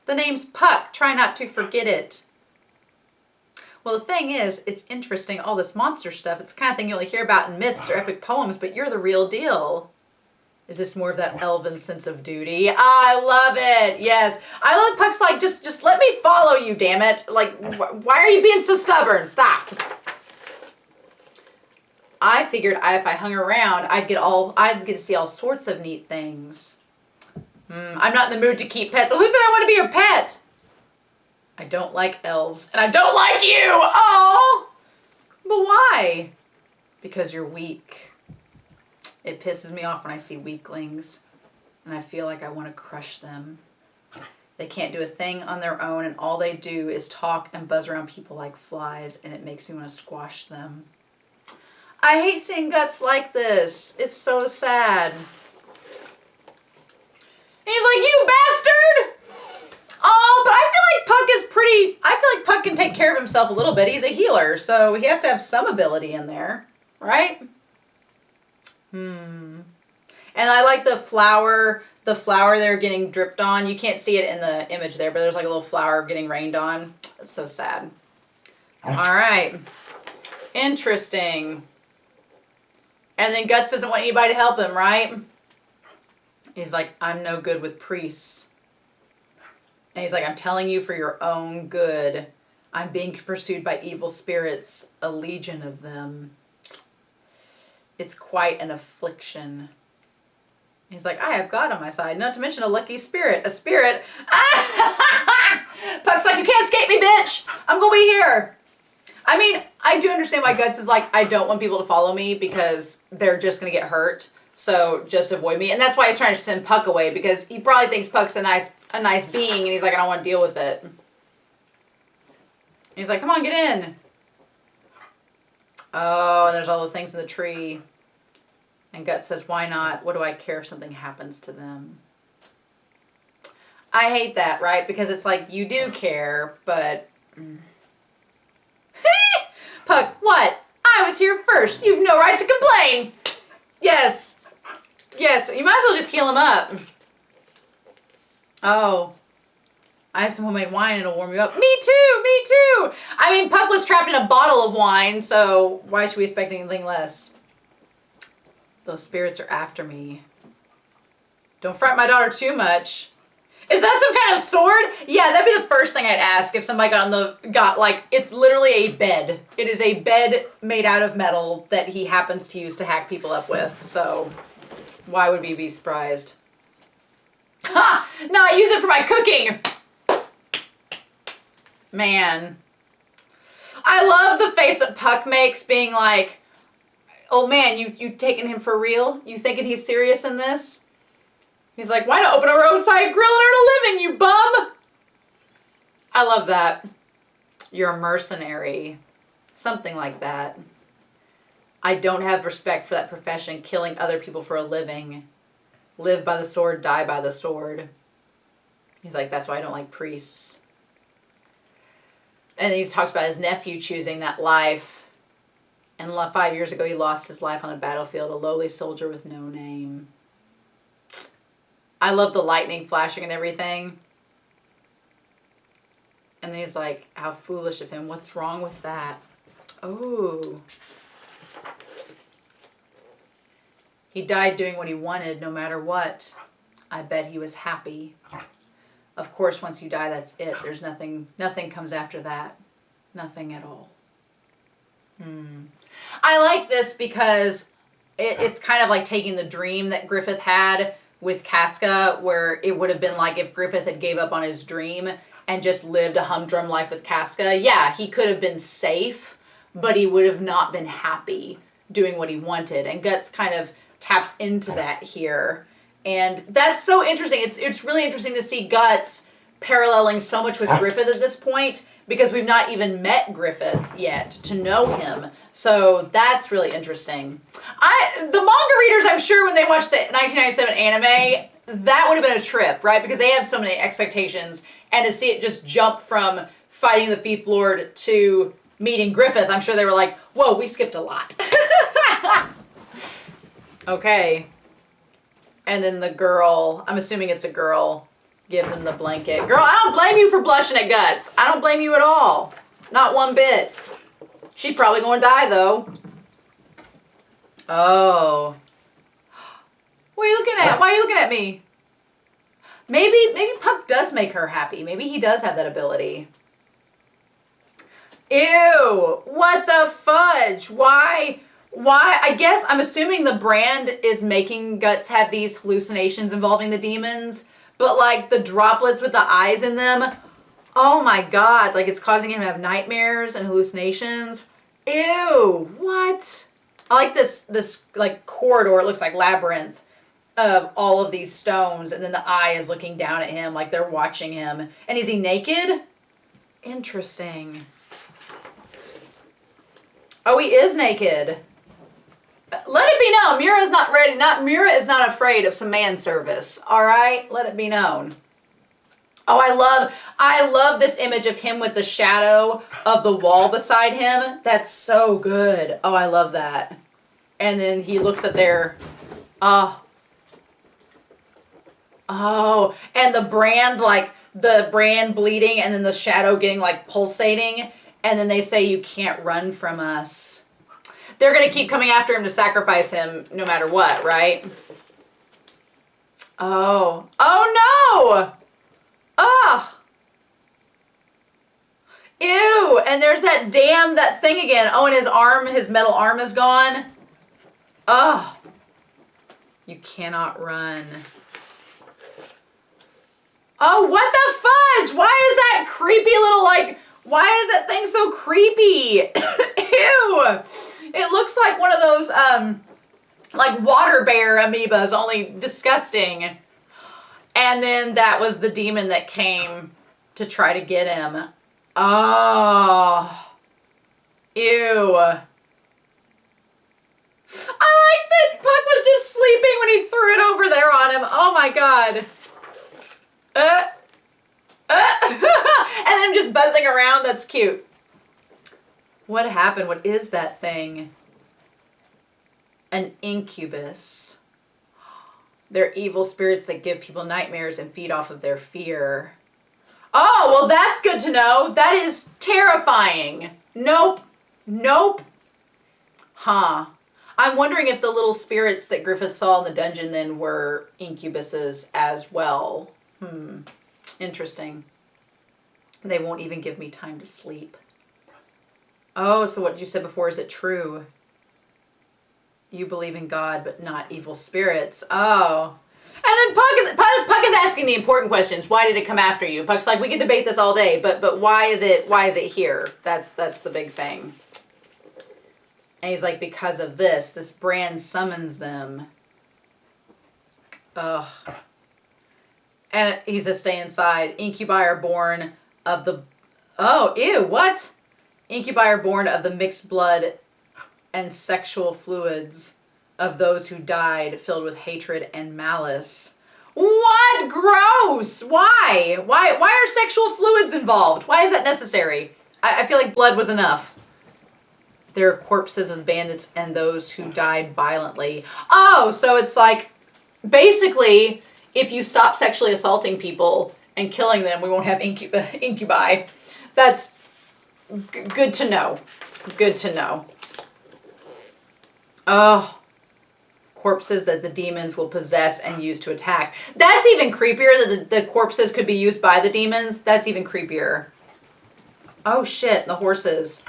The name's Puck. Try not to forget it. Well, the thing is, it's interesting, all this monster stuff. It's the kind of thing you only hear about in myths or epic poems, but you're the real deal. Is this more of that elven sense of duty? I love it. Yes. I love Puck's like, just let me follow you, damn it. Like, why are you being so stubborn? Stop. I figured if I hung around, I'd get to see all sorts of neat things. I'm not in the mood to keep pets. Who said I want to be your pet? I don't like elves, and I don't like you. Oh, but why? Because you're weak. It pisses me off when I see weaklings, and I feel like I want to crush them. They can't do a thing on their own, and all they do is talk and buzz around people like flies, and it makes me want to squash them. I hate seeing Guts like this. It's so sad. And he's like, you bastard! Oh, but I feel like Puck is I feel like Puck can take care of himself a little bit. He's a healer, so he has to have some ability in there, right? And I like the flower they're getting dripped on. You can't see it in the image there, but there's like a little flower getting rained on. It's so sad. All right. Interesting. And then Guts doesn't want anybody to help him, right? He's like, I'm no good with priests. And he's like, I'm telling you for your own good. I'm being pursued by evil spirits, a legion of them. It's quite an affliction. He's like, I have God on my side, not to mention a lucky spirit. A spirit? Puck's like, you can't escape me, bitch! I'm gonna be here! I mean, I do understand why Guts is like, I don't want people to follow me because they're just gonna get hurt. So just avoid me. And that's why he's trying to send Puck away, because he probably thinks Puck's a nice being, and he's like, I don't want to deal with it. He's like, come on, get in. Oh, and there's all the things in the tree. And Guts says, why not? What do I care if something happens to them? I hate that, right? Because it's like, you do care, but... Puck, what? I was here first. You've no right to complain. Yes. Yes, you might as well just heal him up. Oh. I have some homemade wine and it'll warm you up. Me too, me too. I mean, Puck was trapped in a bottle of wine, so why should we expect anything less? Those spirits are after me. Don't frighten my daughter too much. Is that some kind of sword? Yeah, that'd be the first thing I'd ask if somebody got like, it's literally a bed. It is a bed made out of metal that he happens to use to hack people up with. So why would we be surprised? Ha! No, I use it for my cooking. Man. I love the face that Puck makes being like, oh man, you taking him for real? You thinking he's serious in this? He's like, why not open a roadside grill and earn a living, you bum? I love that. You're a mercenary. Something like that. I don't have respect for that profession, killing other people for a living. Live by the sword, die by the sword. He's like, that's why I don't like priests. And then he talks about his nephew choosing that life. And 5 years ago, he lost his life on the battlefield, a lowly soldier with no name. I love the lightning flashing and everything. And then he's like, how foolish of him. What's wrong with that? Oh. He died doing what he wanted, no matter what. I bet he was happy. Of course, once you die, that's it. There's nothing comes after that. Nothing at all. I like this because it's kind of like taking the dream that Griffith had with Casca, where it would have been like if Griffith had gave up on his dream and just lived a humdrum life with Casca. Yeah, he could have been safe, but he would have not been happy doing what he wanted. And Guts kind of taps into that here. And that's so interesting. It's really interesting to see Guts paralleling so much with Griffith at this point, because we've not even met Griffith yet to know him. So that's really interesting. The manga readers, I'm sure when they watched the 1997 anime, that would have been a trip, right? Because they have so many expectations. And to see it just jump from fighting the Fief Lord to meeting Griffith, I'm sure they were like, whoa, we skipped a lot. Okay. And then the girl, I'm assuming it's a girl, gives him the blanket. Girl, I don't blame you for blushing at Guts. I don't blame you at all. Not one bit. She's probably going to die, though. Oh. What are you looking at? Why are you looking at me? Maybe Puck does make her happy. Maybe he does have that ability. Ew. What the fudge? Why? I guess I'm assuming the brand is making Guts have these hallucinations involving the demons. But like the droplets with the eyes in them, oh my god, like it's causing him to have nightmares and hallucinations. Ew, what? I like this like corridor, it looks like labyrinth of all of these stones, and then the eye is looking down at him like they're watching him. And is he naked? Interesting. Oh, he is naked. Let it be known, Mira is not ready. Mira is not afraid of some man service. All right, let it be known. Oh, I love this image of him with the shadow of the wall beside him. That's so good. Oh, I love that. And then he looks up there. Oh, oh, and the brand, like the brand bleeding, and then the shadow getting like pulsating, and then they say, "You can't run from us." They're gonna keep coming after him to sacrifice him, no matter what, right? Oh, oh no! Ugh. Ew, and there's that thing again. Oh, and his metal arm is gone. Ugh. You cannot run. Oh, what the fudge? Why is that creepy little, like, why is that thing so creepy? Ew. It looks like one of those, like water bear amoebas, only disgusting. And then that was the demon that came to try to get him. Oh. Ew. I like that Puck was just sleeping when he threw it over there on him. Oh my god. And then just buzzing around. That's cute. What happened? What is that thing? An incubus. They're evil spirits that give people nightmares and feed off of their fear. Oh, well, that's good to know. That is terrifying. Nope. Nope. Huh. I'm wondering if the little spirits that Griffith saw in the dungeon then were incubuses as well. Interesting. They won't even give me time to sleep. Oh, so what you said before, is it true? You believe in God, but not evil spirits. Oh. And then Puck is asking the important questions. Why did it come after you? Puck's like, we can debate this all day, but why is it here? That's the big thing. And he's like, because of this brand summons them. Ugh. And he says, stay inside. Incubi are born of the... Oh, ew, what? Incubi are born of the mixed blood and sexual fluids of those who died, filled with hatred and malice. What? Gross! Why? Why are sexual fluids involved? Why is that necessary? I feel like blood was enough. There are corpses of bandits and those who died violently. Oh, so it's like, basically, if you stop sexually assaulting people and killing them, we won't have incubi. That's good to know. Good to know. Oh, corpses that the demons will possess and use to attack. That's even creepier, that the corpses could be used by the demons. That's even creepier. Oh shit, the horses.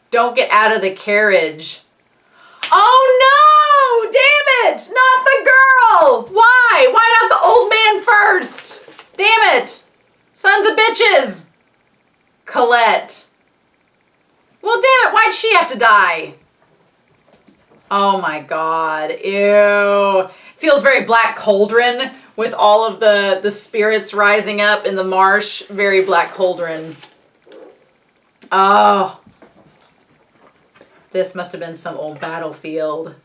Don't get out of the carriage. Oh no! Damn it! Not the girl! Why? Why not the old man first? Damn it! Sons of bitches! Colette. Well, damn it, why'd she have to die? Oh my god, ew. Feels very Black Cauldron with all of the spirits rising up in the marsh. Very Black Cauldron. Oh. This must have been some old battlefield.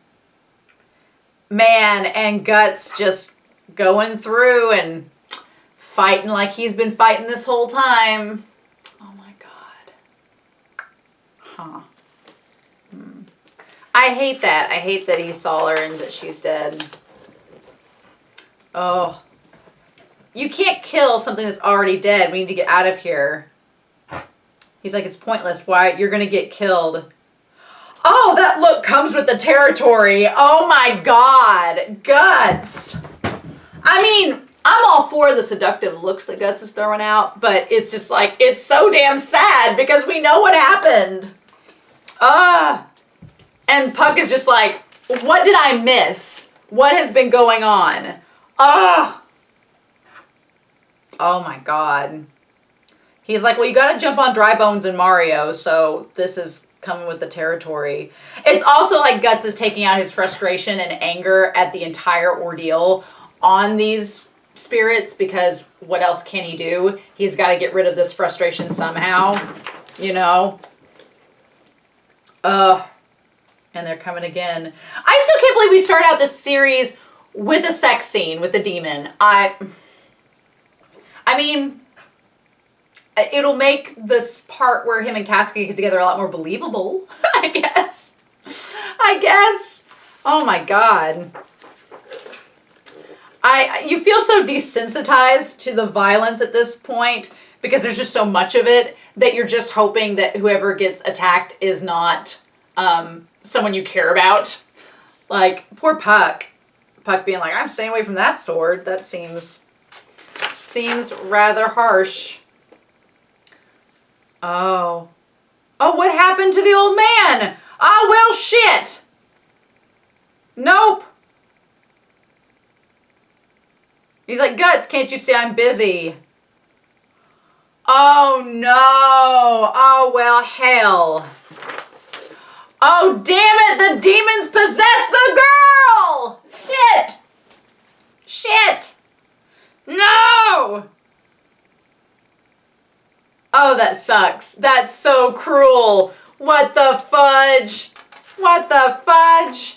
Man, and Guts just going through and fighting like he's been fighting this whole time. Oh my god. Huh. I hate that. I hate that he saw her and that she's dead. Oh. You can't kill something that's already dead. We need to get out of here. He's like, it's pointless. Why? You're going to get killed. Oh, that look comes with the territory. Oh my god. Guts. I mean, I'm all for the seductive looks that Guts is throwing out, but it's just like, it's so damn sad because we know what happened. And Puck is just like, what did I miss? What has been going on? Oh my god. He's like, well, you gotta jump on dry bones in Mario, so this is coming with the territory. It's also like Guts is taking out his frustration and anger at the entire ordeal on these spirits, because what else can he do? He's got to get rid of this frustration somehow, you know? And they're coming again. I still can't believe we start out this series with a sex scene with the demon. I I mean, it'll make this part where him and Casca get together a lot more believable, I guess. Oh my God. You feel so desensitized to the violence at this point because there's just so much of it that you're just hoping that whoever gets attacked is not someone you care about. Like, poor Puck. Puck being like, I'm staying away from that sword. That seems rather harsh. Oh. Oh, what happened to the old man? Oh, well, shit. Nope. He's like, Guts, can't you see I'm busy? Oh, no. Oh, well, hell. Oh, damn it. The demons possess the girl. Shit. Shit. No. Oh, that sucks. That's so cruel. What the fudge? What the fudge?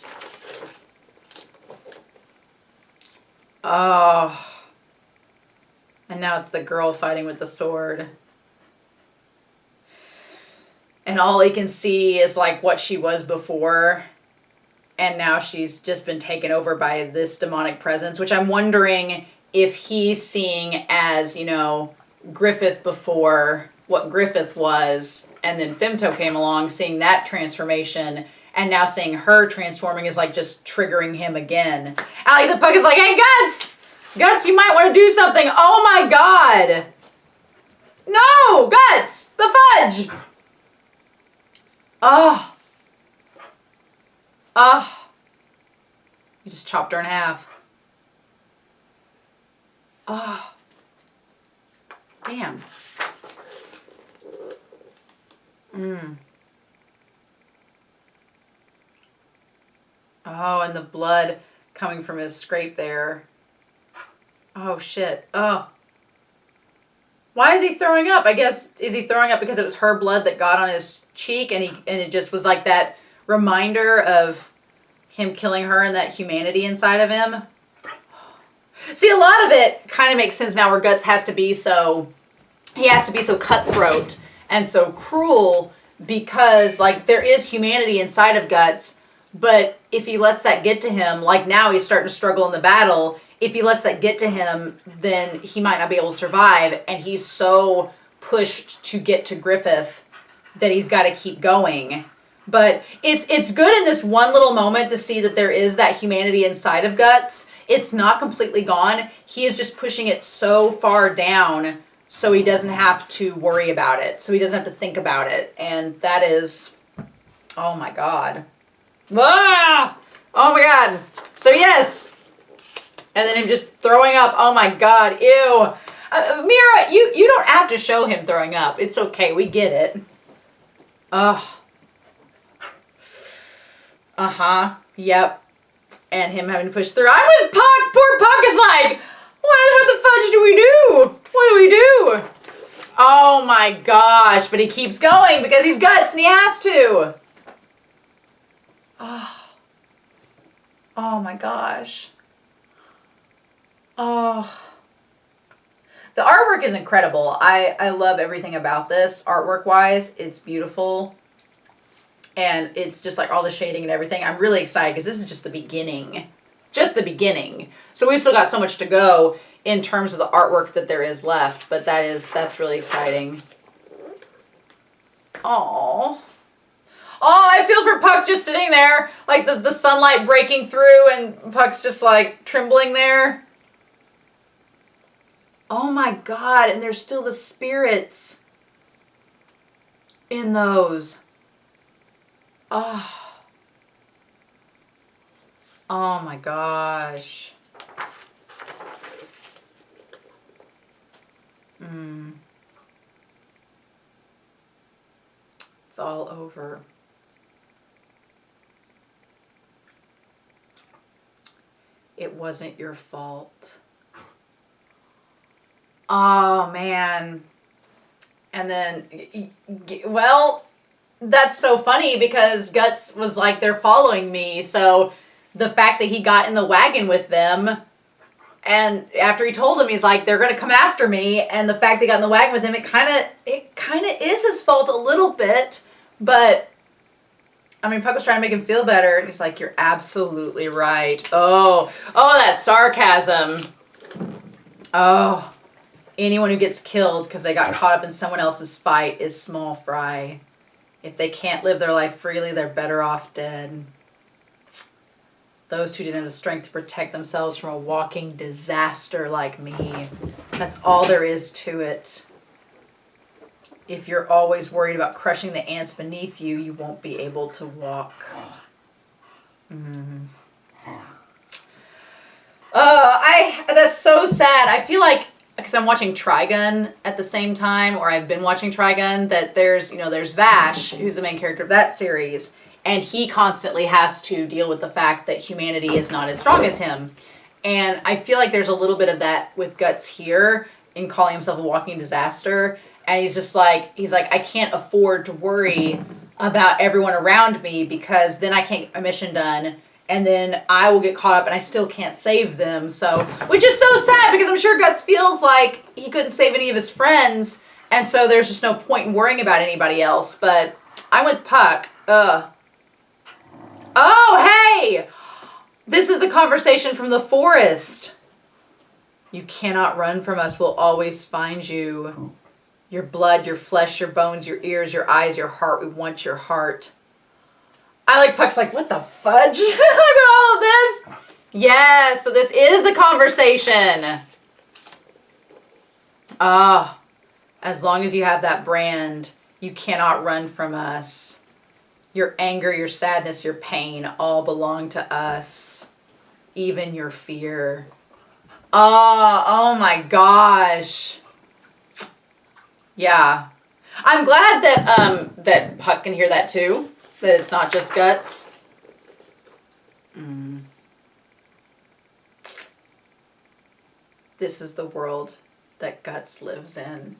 Oh. And now it's the girl fighting with the sword. And all he can see is like what she was before. And now she's just been taken over by this demonic presence, which I'm wondering if he's seeing as, you know, Griffith before, what Griffith was, and then Femto came along, seeing that transformation, and now seeing her transforming is like just triggering him again. Allie the Puck is like, hey, Guts! Guts, you might want to do something. Oh my God! No! Guts! The fudge! Oh. Oh. You just chopped her in half. Oh. Damn. Oh, and the blood coming from his scrape there. Oh, shit. Oh. Why is he throwing up? I guess, is he throwing up because it was her blood that got on his cheek and it just was like that reminder of him killing her and that humanity inside of him? See, a lot of it kind of makes sense now where Guts has to be so, he has to be so cutthroat and so cruel because, like, there is humanity inside of Guts, but if he lets that get to him, like now he's starting to struggle in the battle, if he lets that get to him, then he might not be able to survive, and he's so pushed to get to Griffith that he's got to keep going. But it's good in this one little moment to see that there is that humanity inside of Guts. It's not completely gone. He is just pushing it so far down so he doesn't have to worry about it. So he doesn't have to think about it. And that is, oh my God. Ah! Oh my God. So yes. And then him just throwing up. Oh my God. Ew. Mira, you don't have to show him throwing up. It's okay. We get it. Ugh. Uh-huh. Yep. And him having to push through. I'm with Puck. Poor Puck is like, what the fudge do we do? What do we do? Oh my gosh. But he keeps going because he's Guts and he has to. Oh. Oh my gosh. Oh. The artwork is incredible. I love everything about this. Artwork-wise, it's beautiful. And it's just like all the shading and everything. I'm really excited because this is just the beginning. Just the beginning. So we've still got so much to go in terms of the artwork that there is left. But that's really exciting. Aww. Oh, I feel for Puck just sitting there. Like the sunlight breaking through and Puck's just like trembling there. Oh my God. And there's still the spirits in those. Oh. Oh my gosh. It's all over. It wasn't your fault. Oh man. And then, well, that's so funny because Guts was like, they're following me. So the fact that he got in the wagon with them And after he told him, he's like, they're going to come after me. And the fact they got in the wagon with him, it kind of is his fault a little bit. But, I mean, Puck was trying to make him feel better. And he's like, you're absolutely right. Oh, that sarcasm. Oh, anyone who gets killed because they got caught up in someone else's fight is small fry. If they can't live their life freely, they're better off dead. Those who didn't have the strength to protect themselves from a walking disaster like me. That's all there is to it. If you're always worried about crushing the ants beneath you, you won't be able to walk. That's so sad. I feel like, because I'm watching Trigun at the same time, or I've been watching Trigun, that there's Vash, who's the main character of that series, and he constantly has to deal with the fact that humanity is not as strong as him. And I feel like there's a little bit of that with Guts here, in calling himself a walking disaster. And he's like, I can't afford to worry about everyone around me, because then I can't get my mission done, and then I will get caught up and I still can't save them. So, which is so sad, because I'm sure Guts feels like he couldn't save any of his friends, and so there's just no point in worrying about anybody else. But I'm with Puck. Oh, hey! This is the conversation from the forest. You cannot run from us. We'll always find you. Your blood, your flesh, your bones, your ears, your eyes, your heart. We want your heart. I like Puck's like, what the fudge? Look at all of this. Yes, so this is the conversation. As long as you have that brand, you cannot run from us. Your anger, your sadness, your pain all belong to us. Even your fear. Oh my gosh. Yeah. I'm glad that that Puck can hear that too. That it's not just Guts. This is the world that Guts lives in.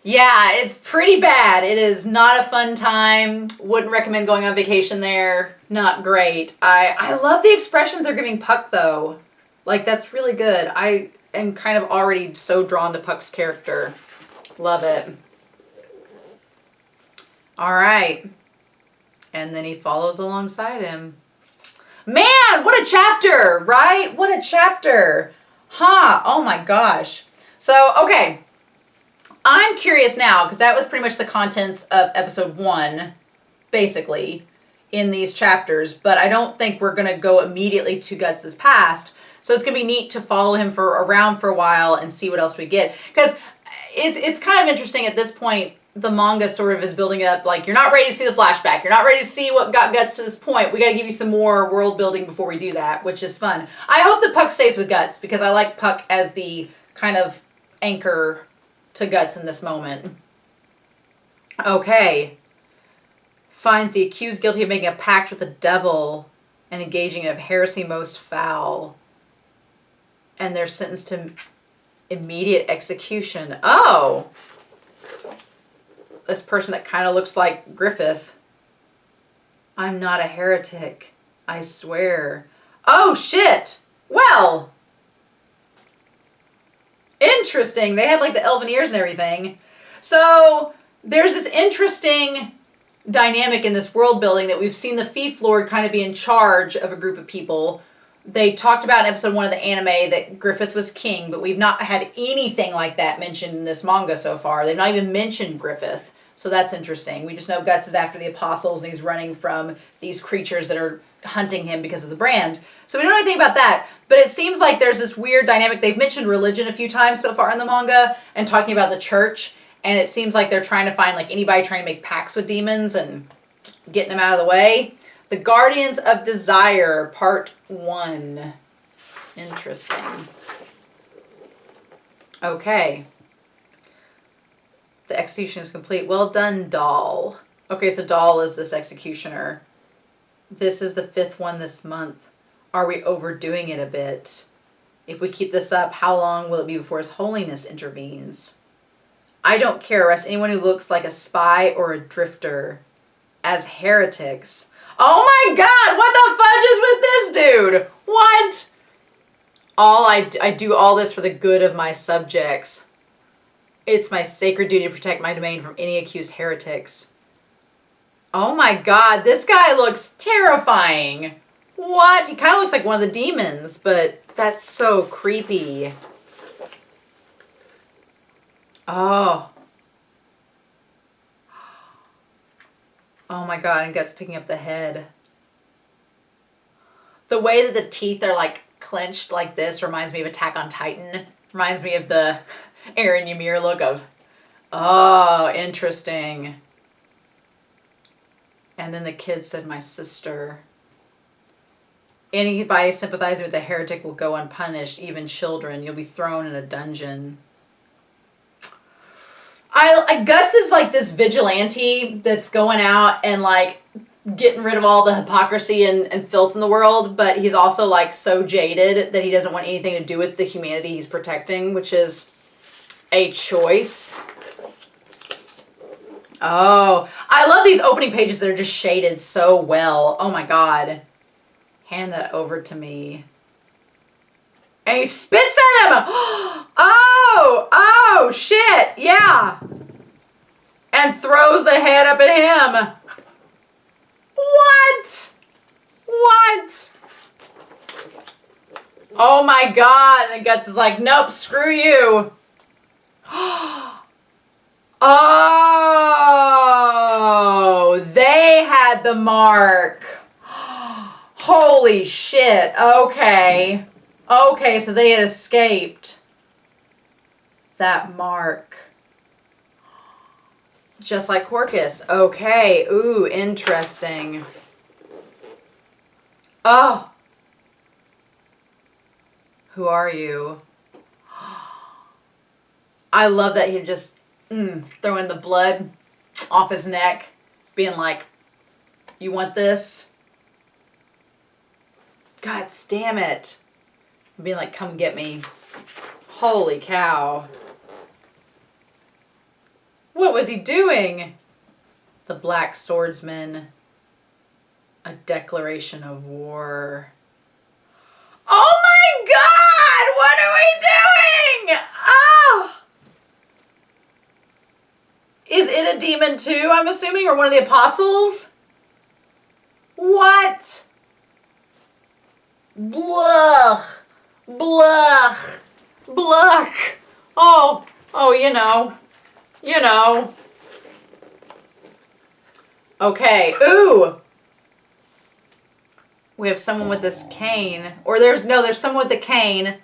Yeah, it's pretty bad. It is not a fun time. Wouldn't recommend going on vacation there. Not great. I love the expressions they're giving Puck, though. Like, that's really good. I am kind of already so drawn to Puck's character. Love it. All right. And then he follows alongside him. Man, what a chapter, right? What a chapter. Huh. Oh, my gosh. So, okay. I'm curious now, because that was pretty much the contents of episode 1, basically, in these chapters. But I don't think we're going to go immediately to Guts' past. So it's going to be neat to follow him around for a while and see what else we get. Because it's kind of interesting at this point. The manga sort of is building up, like, you're not ready to see the flashback. You're not ready to see what got Guts to this point. We got to give you some more world building before we do that, which is fun. I hope that Puck stays with Guts, because I like Puck as the kind of anchor to Guts in this moment. Okay. Finds the accused guilty of making a pact with the devil and engaging in a heresy most foul. And they're sentenced to immediate execution. Oh! This person that kind of looks like Griffith. I'm not a heretic. I swear. Oh, shit! Well! Interesting. They had like the elven ears and everything. So there's this interesting dynamic in this world building that we've seen the Fief Lord kind of be in charge of a group of people. They talked about in episode 1 of the anime that Griffith was king, but we've not had anything like that mentioned in this manga so far. They've not even mentioned Griffith. So that's interesting. We just know Guts is after the apostles and he's running from these creatures that are hunting him because of the brand. So we don't know anything about that. But it seems like there's this weird dynamic. They've mentioned religion a few times so far in the manga and talking about the church. And it seems like they're trying to find like anybody trying to make pacts with demons and getting them out of the way. The Guardians of Desire, Part 1. Interesting. Okay. The execution is complete. Well done, Doll. Okay, so Doll is this executioner. This is the 5th one this month. Are we overdoing it a bit? If we keep this up, how long will it be before His Holiness intervenes? I don't care. Arrest anyone who looks like a spy or a drifter as heretics. Oh my god, what the fudge is with this dude? What? I do all this for the good of my subjects. It's my sacred duty to protect my domain from any accused heretics. Oh my god, this guy looks terrifying. What? He kind of looks like one of the demons, but that's so creepy. Oh. Oh my god, and Guts picking up the head. The way that the teeth are like clenched like this reminds me of Attack on Titan. Reminds me of the Eren Ymir look of, oh, interesting. And then the kid said, my sister. Anybody sympathizing with the heretic will go unpunished, even children. You'll be thrown in a dungeon. Guts is like this vigilante that's going out and like getting rid of all the hypocrisy and filth in the world, but he's also like so jaded that he doesn't want anything to do with the humanity he's protecting, which is a choice. Oh, I love these opening pages that are just shaded so well. Oh my god. Hand that over to me. And he spits at him! Oh, shit, yeah. And throws the head up at him. What? What? Oh my god. And Guts is like, nope, screw you. Oh, they had the mark. Holy shit. Okay. Okay, so they had escaped that mark. Just like Corcus. Okay. Ooh, interesting. Oh. Who are you? I love that he just throwing the blood off his neck, being like, you want this? God damn it. Being like, come get me. Holy cow. What was he doing? The Black Swordsman. A declaration of war. Oh my god! What are we doing? Oh! Is it a demon too, I'm assuming? Or one of the apostles? What? Blah. Blah. Blah. Oh, you know. You know. Okay. Ooh. We have someone with this cane. Or there's someone with the cane.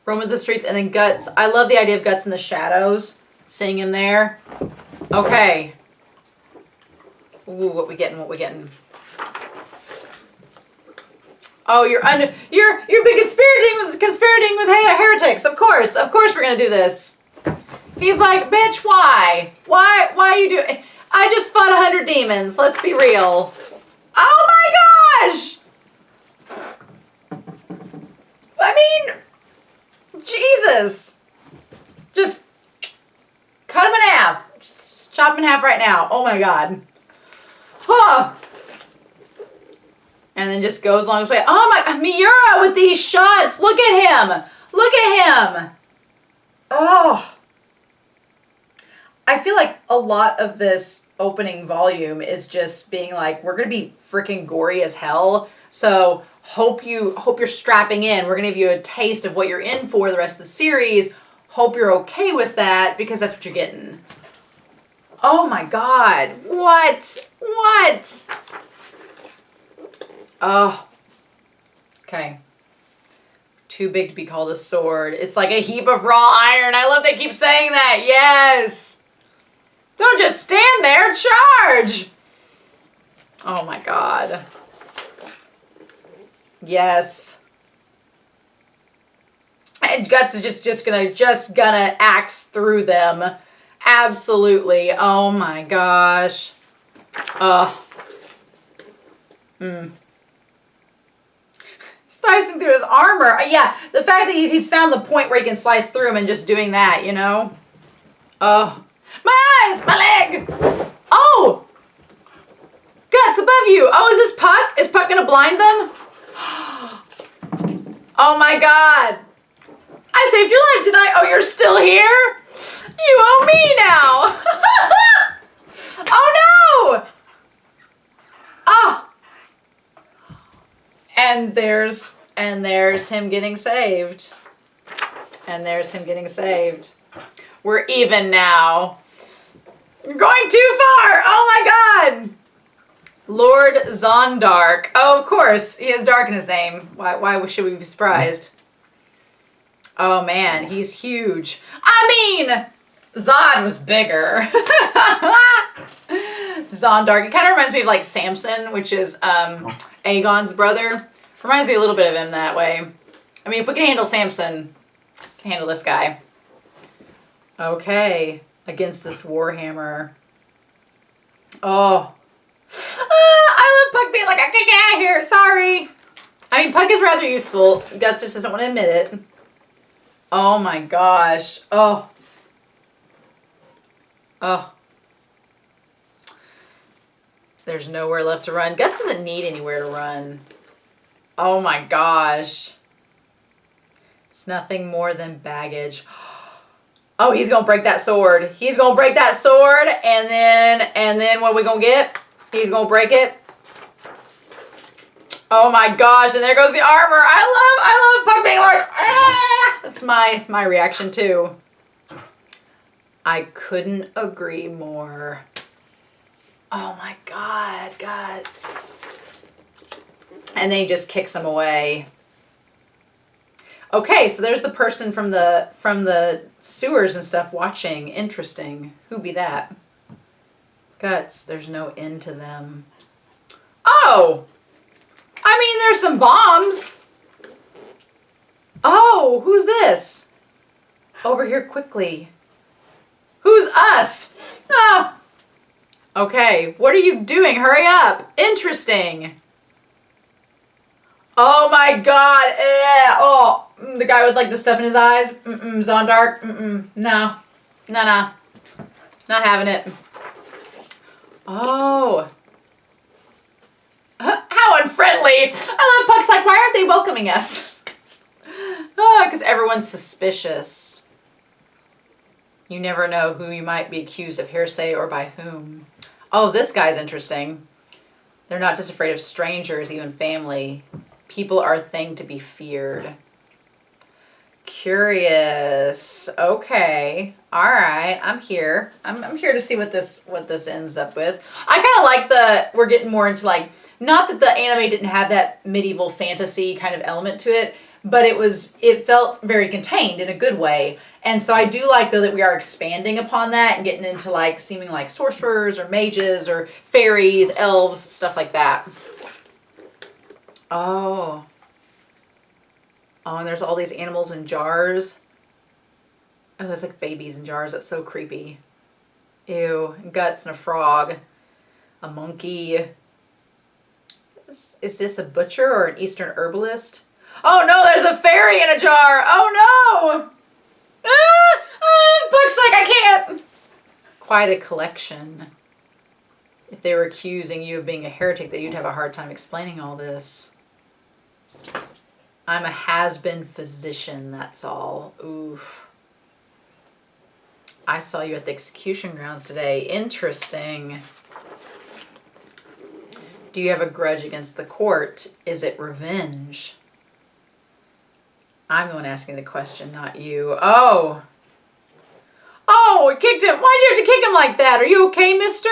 Romans the streets and then Guts. I love the idea of Guts in the shadows. Seeing him there. Okay. Ooh, what we getting? Oh, you're big conspirating with heretics. Of course we're gonna do this. He's like, bitch, why? Why you do? I just fought 100 demons. Let's be real. Oh my gosh! I mean, Jesus. Just cut him in half. Just chop him in half right now. Oh my god. Huh. And then just goes along his way. Oh my, Miura with these shots. Look at him. Look at him. Oh. I feel like a lot of this opening volume is just being like, we're going to be freaking gory as hell. So hope you're strapping in. We're going to give you a taste of what you're in for the rest of the series. Hope you're okay with that because that's what you're getting. Oh my god. What? Oh. Okay. Too big to be called a sword. It's like a heap of raw iron. I love they keep saying that. Yes. Don't just stand there. Charge. Oh my god. Yes. And Guts is just gonna axe through them. Absolutely. Oh my gosh. Slicing through his armor. Yeah, the fact that he's found the point where he can slice through him and just doing that, you know? Oh. My eyes! My leg! Oh! Guts above you! Oh, is this Puck? Is Puck gonna blind them? Oh my God. I saved your life tonight. Oh, you're still here? You owe me now. Oh no. Ah. And there's him getting saved. And there's him getting saved. We're even now. You're going too far. Oh my God. Lord Zondark. Oh, of course. He has dark in his name. Why should we be surprised? Oh man, he's huge. I mean, Zod was bigger. Zondark. It kind of reminds me of like Samson, which is Aegon's brother. Reminds me a little bit of him that way. I mean, if we can handle Samson, we can handle this guy. Okay, against this Warhammer. Oh. I love Puck being like, I can't get out of here, sorry. I mean, Puck is rather useful. Guts just doesn't want to admit it. Oh my gosh. Oh. Oh. There's nowhere left to run. Guts doesn't need anywhere to run. Oh my gosh. It's nothing more than baggage. Oh, he's gonna break that sword. He's gonna break that sword, and then what are we gonna get? He's gonna break it. Oh my gosh, and there goes the armor. I love Puck being like, ah! That's my reaction too. I couldn't agree more. Oh my God, Guts. And then he just kicks him away. Okay, so there's the person from the sewers and stuff watching. Interesting. Who be that? Guts, there's no end to them. Oh! I mean, there's some bombs. Oh, who's this? Over here quickly. Who's us? Oh. Okay, what are you doing? Hurry up. Interesting. Oh my God. Oh, the guy with like the stuff in his eyes. Zondark. No. No. Not having it. Oh. How unfriendly. I love Puck's like, why aren't they welcoming us? Because everyone's suspicious. You never know who you might be accused of hearsay or by whom. Oh, this guy's interesting. They're not just afraid of strangers, even family. People are a thing to be feared. Curious. Okay. All right. I'm here. I'm here to see what this ends up with. I kind of like we're getting more into like, not that the anime didn't have that medieval fantasy kind of element to it, but it felt very contained in a good way. And so I do like though that we are expanding upon that and getting into like seeming like sorcerers or mages or fairies, elves, stuff like that. Oh. Oh, and there's all these animals in jars. Oh, there's like babies in jars. That's so creepy. Ew. Guts and a frog. A monkey. Is this a butcher or an Eastern herbalist? Oh no, there's a fairy in a jar. Oh no. Buck's like, I can't. Quite a collection. If they were accusing you of being a heretic, that you'd have a hard time explaining all this. I'm a has-been physician, that's all. Oof. I saw you at the execution grounds today. Interesting. Do you have a grudge against the court? Is it revenge? I'm the one asking the question, not you. Oh. Oh, it kicked him. Why'd you have to kick him like that? Are you okay, mister?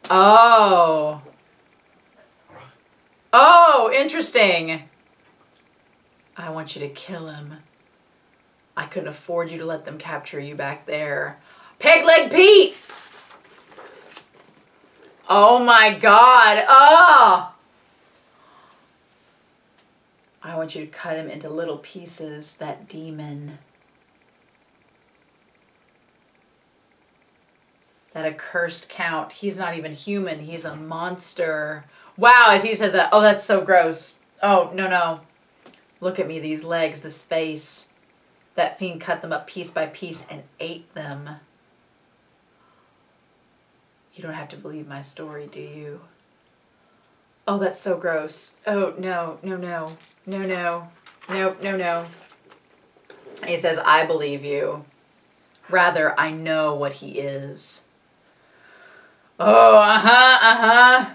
Oh. Oh, interesting. I want you to kill him. I couldn't afford you to let them capture you back there. Peg Leg Pete! Oh my God. Oh! I want you to cut him into little pieces, that demon. That accursed count. He's not even human. He's a monster. Wow, as he says that. Oh, that's so gross. Oh, no. Look at me, these legs, this face. That fiend cut them up piece by piece and ate them. You don't have to believe my story, do you? Oh, that's so gross. Oh, no. Nope, no, no. He says, I believe you. Rather, I know what he is. Oh,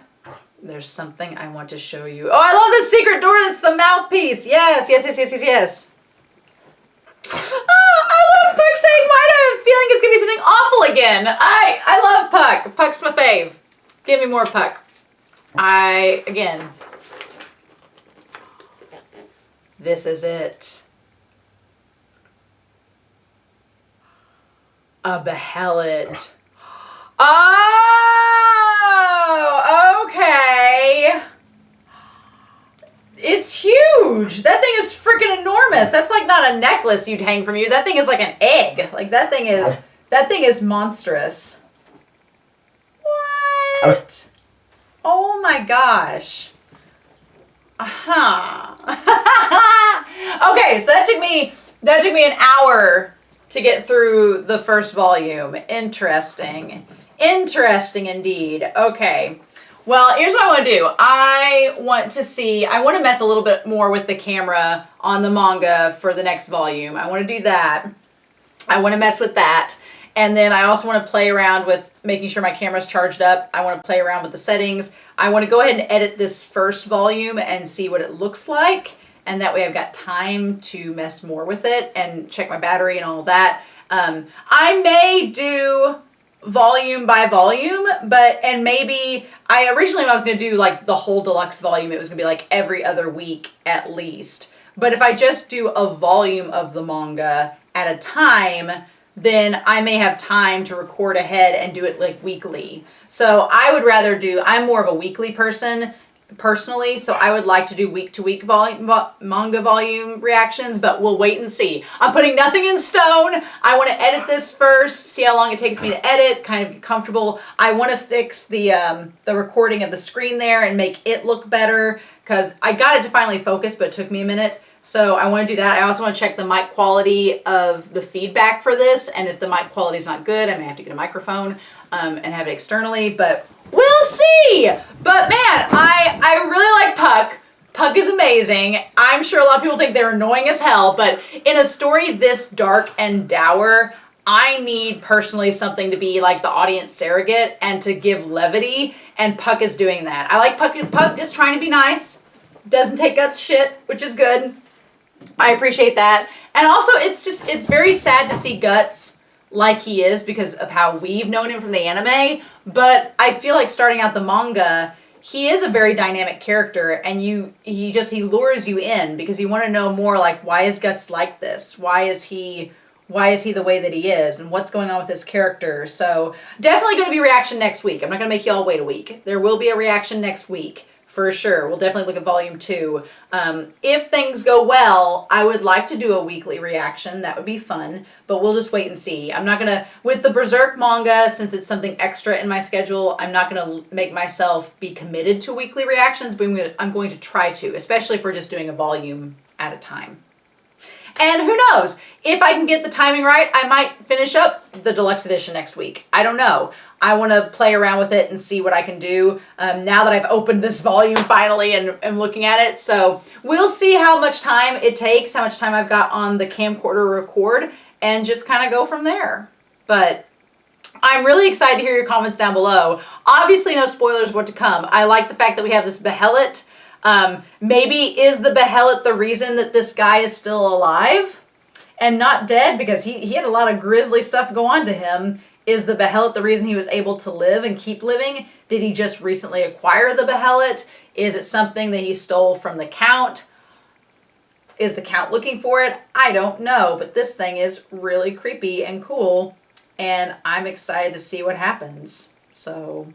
There's something I want to show you. Oh, I love this secret door that's the mouthpiece. Yes, yes, yes, yes, yes, yes. Oh, I love Puck saying, why do I have a feeling it's going to be something awful again? I love Puck. Puck's my fave. Give me more Puck. Again, this is it. A behelit. Oh, okay. It's huge. That thing is freaking enormous. That's like not a necklace you'd hang from you. That thing is like an egg. Like that thing is monstrous. What? Oh my gosh. Okay, so that took me an hour to get through the first volume. Interesting. Interesting indeed. Okay. Well, here's what I want to do. I want to mess a little bit more with the camera on the manga for the next volume. I want to do that. I want to mess with that. And then I also want to play around with making sure my camera's charged up. I want to play around with the settings. I want to go ahead and edit this first volume and see what it looks like. And that way I've got time to mess more with it and check my battery and all of that. I may do volume by volume, and maybe originally when I was going to do like the whole deluxe volume, it was going to be like every other week at least. But if I just do a volume of the manga at a time, then I may have time to record ahead and do it like weekly. So I would rather I'm more of a weekly person personally, so I would like to do week-to-week manga volume reactions, but we'll wait and see. I'm putting nothing in stone. I want to edit this first, see how long it takes me to edit, kind of get comfortable. I want to fix the recording of the screen there and make it look better, because I got it to finally focus, but it took me a minute. So I want to do that. I also want to check the mic quality of the feedback for this, and if the mic quality is not good, I may have to get a microphone and have it externally, but we'll see. But man, I really like Puck. Puck is amazing. I'm sure a lot of people think they're annoying as hell, but in a story this dark and dour, I need personally something to be like the audience surrogate and to give levity, and Puck is doing that. I like Puck. Puck is trying to be nice, doesn't take Guts shit, which is good. I appreciate that. And also it's very sad to see Guts like he is because of how we've known him from the anime, but I feel like starting out the manga, he is a very dynamic character, and he lures you in because you want to know more, like, why is Guts like this? Why is he the way that he is, and what's going on with this character? So definitely going to be reaction next week. I'm not going to make you all wait a week. There will be a reaction next week. For sure. We'll definitely look at volume 2. If things go well, I would like to do a weekly reaction. That would be fun, but we'll just wait and see. I'm not going to, with the Berserk manga, since it's something extra in my schedule, I'm not going to make myself be committed to weekly reactions, but I'm going to try to, especially if we're just doing a volume at a time. And who knows, if I can get the timing right, I might finish up the deluxe edition next week. I don't know. I want to play around with it and see what I can do now that I've opened this volume finally and am looking at it. So we'll see how much time it takes, how much time I've got on the camcorder record, and just kind of go from there. But I'm really excited to hear your comments down below. Obviously no spoilers what to come. I like the fact that we have this behelit. Maybe is the behelit the reason that this guy is still alive and not dead, because he had a lot of grisly stuff go on to him. Is the behelit the reason he was able to live and keep living? Did he just recently acquire the behelit? Is it something that he stole from the Count? Is the Count looking for it? I don't know, but this thing is really creepy and cool, and I'm excited to see what happens. So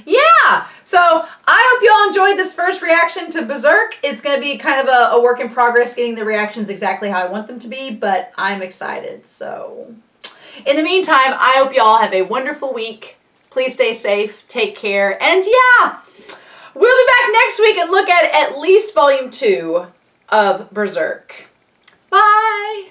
yeah, so I hope you all enjoyed this first reaction to Berserk. It's going to be kind of a work in progress getting the reactions exactly how I want them to be, but I'm excited. So in the meantime, I hope you all have a wonderful week. Please stay safe, take care, and yeah, we'll be back next week and look at least volume 2 of Berserk. Bye!